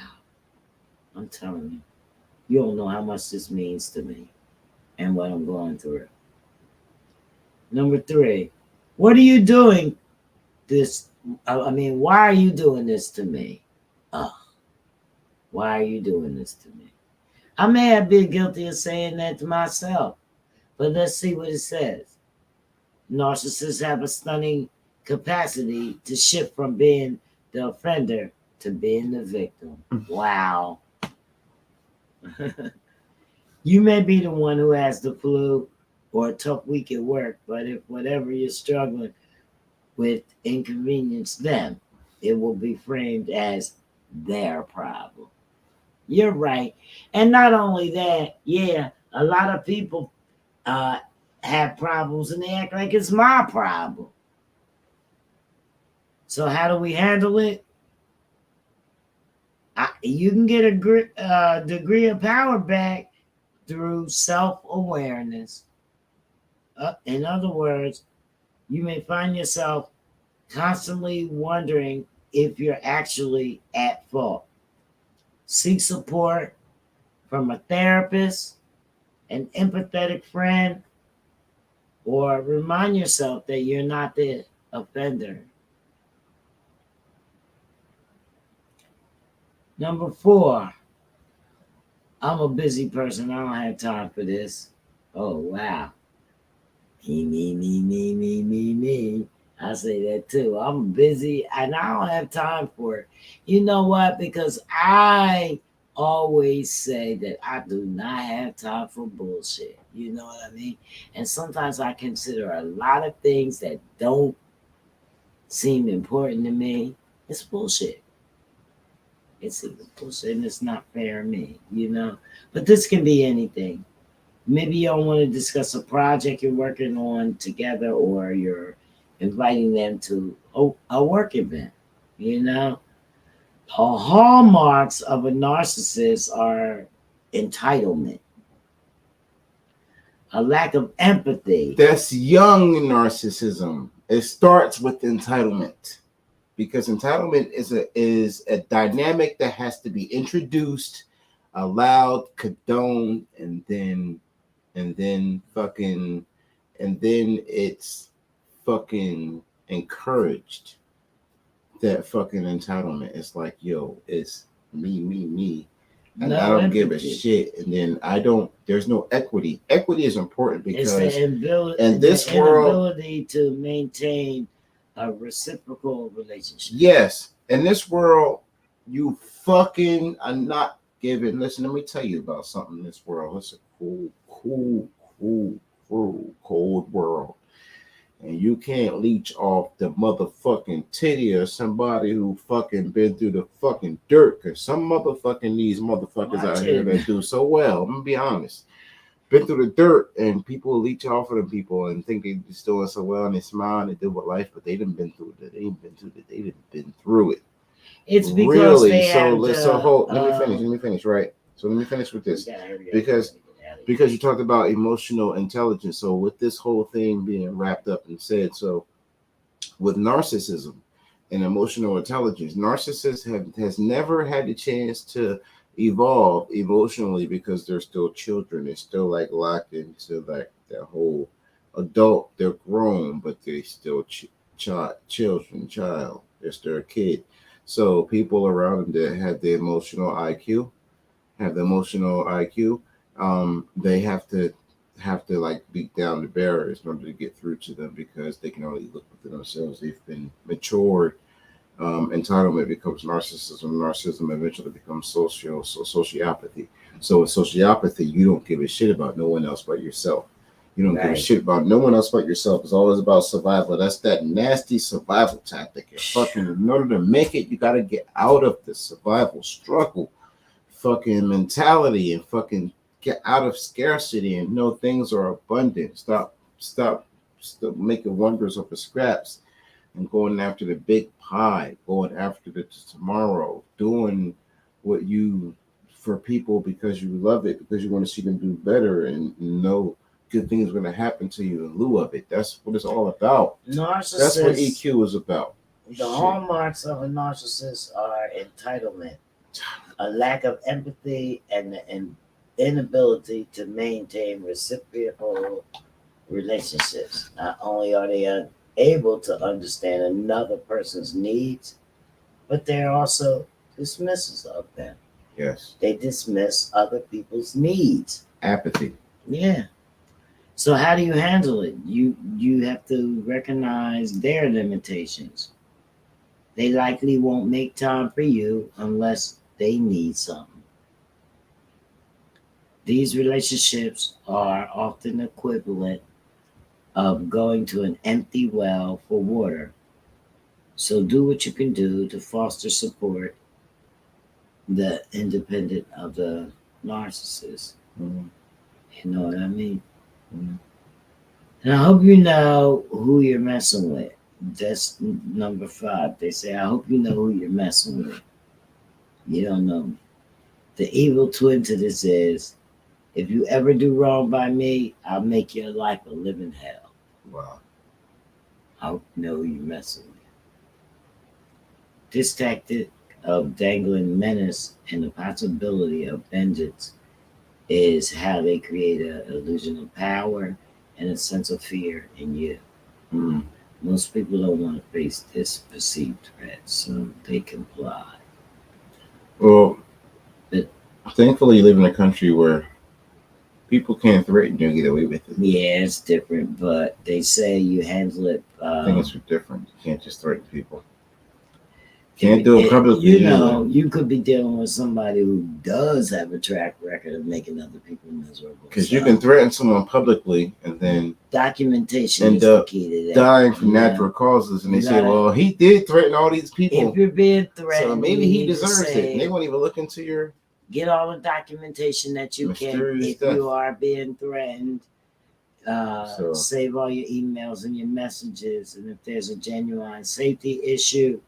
I'm telling you, you don't know how much this means to me and what I'm going through. Number 3, what are you doing this? Why are you doing this to me? Why are you doing this to me? I may have been guilty of saying that to myself, but let's see what it says. Narcissists have a stunning capacity to shift from being the offender to being the victim. Wow. You may be the one who has the flu or a tough week at work, but if whatever you're struggling with inconvenience them, it will be framed as their problem. You're right. And not only that, yeah, a lot of people have problems and they act like it's my problem. So how do we handle it? You can get a degree of power back through self-awareness. In other words, you may find yourself constantly wondering if you're actually at fault. Seek support from a therapist, an empathetic friend, or remind yourself that you're not the offender. Number 4, I'm a busy person. I don't have time for this. Oh, wow. Me. I say that too. I'm busy and I don't have time for it. You know what? Because I always say that I do not have time for bullshit. You know what I mean? And sometimes I consider a lot of things that don't seem important to me. It's bullshit. It's bullshit and it's not fair to me, you know? But this can be anything. Maybe you don't want to discuss a project you're working on together, or you're inviting them to a work event, you know? Hallmarks of a narcissist are entitlement, a lack of empathy. That's young narcissism. It starts with entitlement, because entitlement is a dynamic that has to be introduced, allowed, condoned, and then fucking, and then it's fucking encouraged. That fucking entitlement. It's like, yo, it's me, and I don't give a shit. And then there's no equity. Equity is important because it's the inability, in this world, inability to maintain a reciprocal relationship. yes, in this world, you fucking are not giving. Listen, let me tell you about something in this world. It's a cold world. And you can't leech off the motherfucking titty of somebody who fucking been through the fucking dirt. Cause some motherfucking these motherfuckers out here that do so well. I'm gonna be honest. Been through the dirt, and people leech off of them people and think they just doing so well, and they smile and they deal with life, but they done been through it. They ain't been through it. They done been through it. It's because really. They have Let me finish. Right. So let me finish with this, because you talked about emotional intelligence. So with this whole thing being wrapped up and said, so with narcissism and emotional intelligence, narcissists has never had the chance to evolve emotionally because they're still children. They're still like locked into like that whole adult. They're grown, but they still child. They're still a kid. So people around them that have the emotional IQ, they have to like beat down the barriers in order to get through to them, because they can only look within themselves. They've been matured. Entitlement becomes narcissism. Narcissism eventually becomes sociopathy. So with sociopathy, you don't give a shit about no one else but yourself. You don't give a shit about no one else but yourself. It's always about survival. That's that nasty survival tactic. In order to make it, you got to get out of the survival struggle fucking mentality and fucking get out of scarcity and know things are abundant. Stop making wonders of the scraps and going after the big pie, going after the tomorrow, doing what you for people because you love it, because you want to see them do better and know good things are going to happen to you in lieu of it. That's what it's all about. That's what EQ is about. The hallmarks of a narcissist are entitlement, a lack of empathy, and an inability to maintain reciprocal relationships. Not only are they unable to understand another person's needs, but they're also dismissive of them. Yes. They dismiss other people's needs. Apathy. Yeah. So how do you handle it? You have to recognize their limitations. They likely won't make time for you unless they need something. These relationships are often equivalent of going to an empty well for water. So do what you can do to foster support the independent of the narcissist. Mm-hmm. You know what I mean? Mm-hmm. And I hope you know who you're messing with. That's number 5. They say, I hope you know who you're messing with. You don't know. The evil twin to this is, if you ever do wrong by me, I'll make your life a living hell. Wow. I hope you know who you're messing with. This tactic of dangling menace and the possibility of vengeance is how they create an illusion of power and a sense of fear in you. Mm-hmm. Most people don't want to face this perceived threat, so they comply. Well, thankfully you live in a country where people can't threaten you, get away with it. Yeah, it's different, but they say you handle it. I think it's different. You can't just threaten people. Can't do it publicly. You know, you could be dealing with somebody who does have a track record of making other people miserable. Because you can threaten someone publicly and then documentation end is up the key to that. dying from natural causes, and they say, "Well, he did threaten all these people. If you're being threatened, so maybe he deserves it." And they won't even look into your get all the documentation that you can. If you are being threatened, save all your emails and your messages, and if there's a genuine safety issue,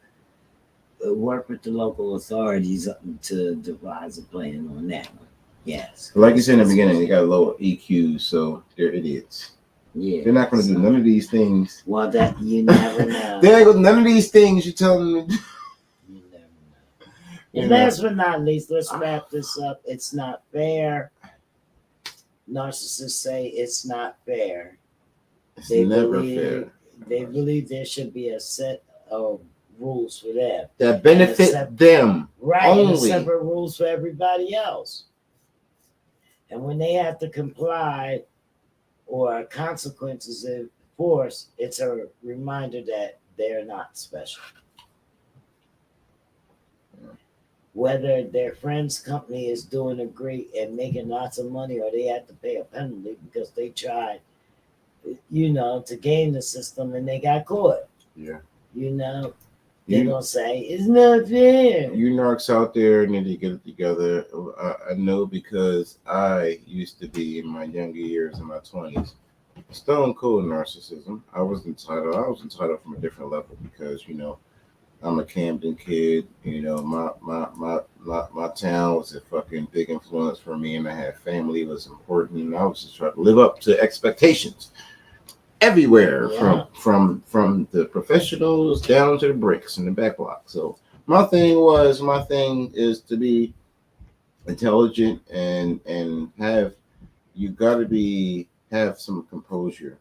work with the local authorities to devise a plan on that one. Yes. Like you said in the beginning, they got low EQ, so they're idiots. Yeah. They're not going to do none of these things. Well, that you never know. They ain't gonna, none of these things you tell them to do. You never know. And last but not least, let's wrap this up. It's not fair. Narcissists say it's not fair. It's never fair. They believe there should be a set of rules for them that benefit them. Right, only. And separate rules for everybody else. And when they have to comply or consequences enforced, it's a reminder that they're not special. Whether their friend's company is doing a great and making lots of money, or they have to pay a penalty because they tried, to game the system and they got caught. Yeah. They're gonna say it's not fair. You narcs out there need to get it together. I know, because I used to be in my younger years, in my 20s, stone cold narcissism. I was entitled from a different level because I'm a Camden kid. My town was a fucking big influence for me, and I had family was important, and I was just trying to live up to expectations everywhere, from the professionals down to the bricks and the back block. So my thing is to be intelligent and have some composure.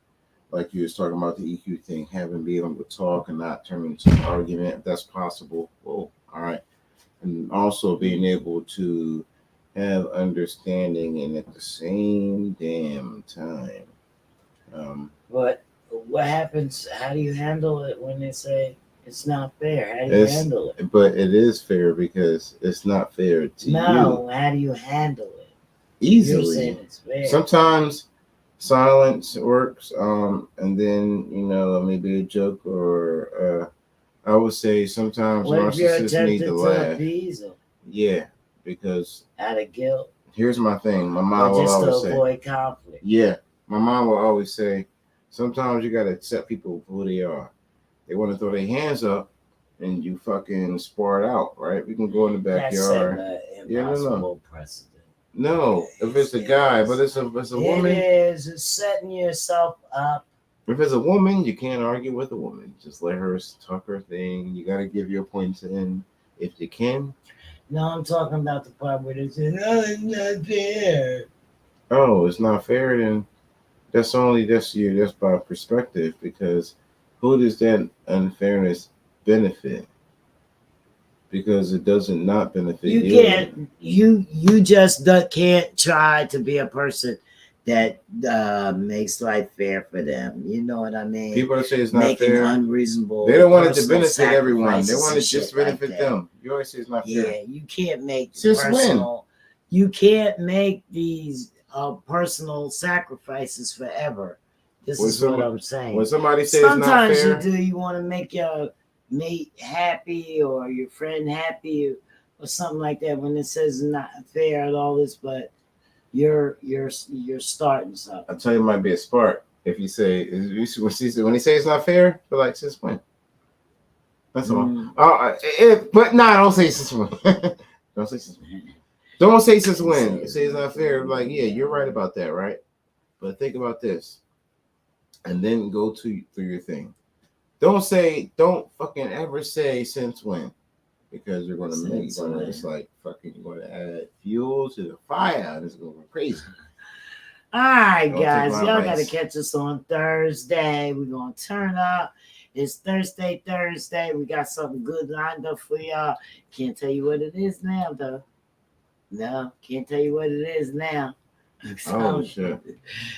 Like you was talking about the EQ thing, being able to talk and not turn into an argument if that's possible. Well, all right. And also being able to have understanding and at the same damn time. But what happens? How do you handle it when they say it's not fair? How do you handle it? But it is fair because it's not fair to you. No, how do you handle it? Easily. You're saying it's fair. Sometimes silence works, and then maybe a joke, or I would say sometimes narcissists need to laugh. Yeah, because out of guilt. Here's my thing. My mom will always say, avoid conflict. Yeah, my mom will always say, sometimes you gotta accept people for who they are. They want to throw their hands up, and you fucking spar it out, right? We can go in the backyard. That's impossible precedent. No, if it's a guy, but it's a woman. It's setting yourself up. If it's a woman, you can't argue with a woman. Just let her talk her thing. You got to give your points in if you can. No, I'm talking about the part where they say, "Oh, it's not fair." Oh, it's not fair. Then that's by perspective. Because who does that unfairness benefit? Because it doesn't not benefit you. You just can't try to be a person that makes life fair for them. You know what I mean? People that say it's not fair, unreasonable. They don't want it to benefit everyone. They want it to just benefit them. You always say it's not fair. Yeah, you can't make personal. You can't make these personal sacrifices forever. This is what I'm saying. When somebody says it's not fair, sometimes you do. You want to make your mate happy or your friend happy or something like that when it says not fair and all this, but you're starting something. I'll tell you, it might be a spark if you say when he says it's not fair, but like since when? That's all. But don't say since when. Don't say since when. Don't say since when. Say it's not fair. Like, yeah, you're right about that, right? But think about this, and then go through your thing. Don't fucking ever say since when, because you're gonna it's like fucking you're gonna add fuel to the fire and it's gonna go crazy. All right, guys, y'all gotta catch us on Thursday. We're gonna turn up. It's Thursday. We got something good lined up for y'all. Can't tell you what it is now, though. No, can't tell you what it is now. Oh shit.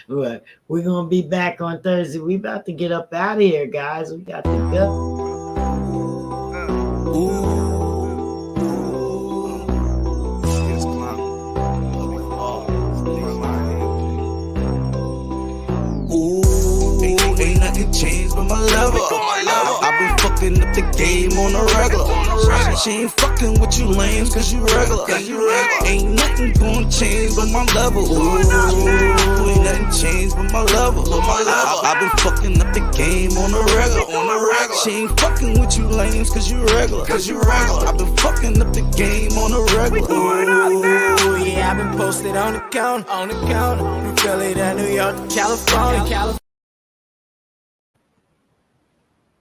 Look, we're gonna be back on Thursday. We about to get up out of here, guys. We got to go. Ain't nothing changed but my level. I been fucking up the game on the regular. She ain't fucking with you lames cause you regular. Ain't nothing gonna change but my level. Ain't nothing changed but my level. I been fucking up the game on the regular. She ain't fucking with you lames cause you regular. I been fucking up the game on the regular. Yeah, I've been posted on the counter, from Philly to New York to California.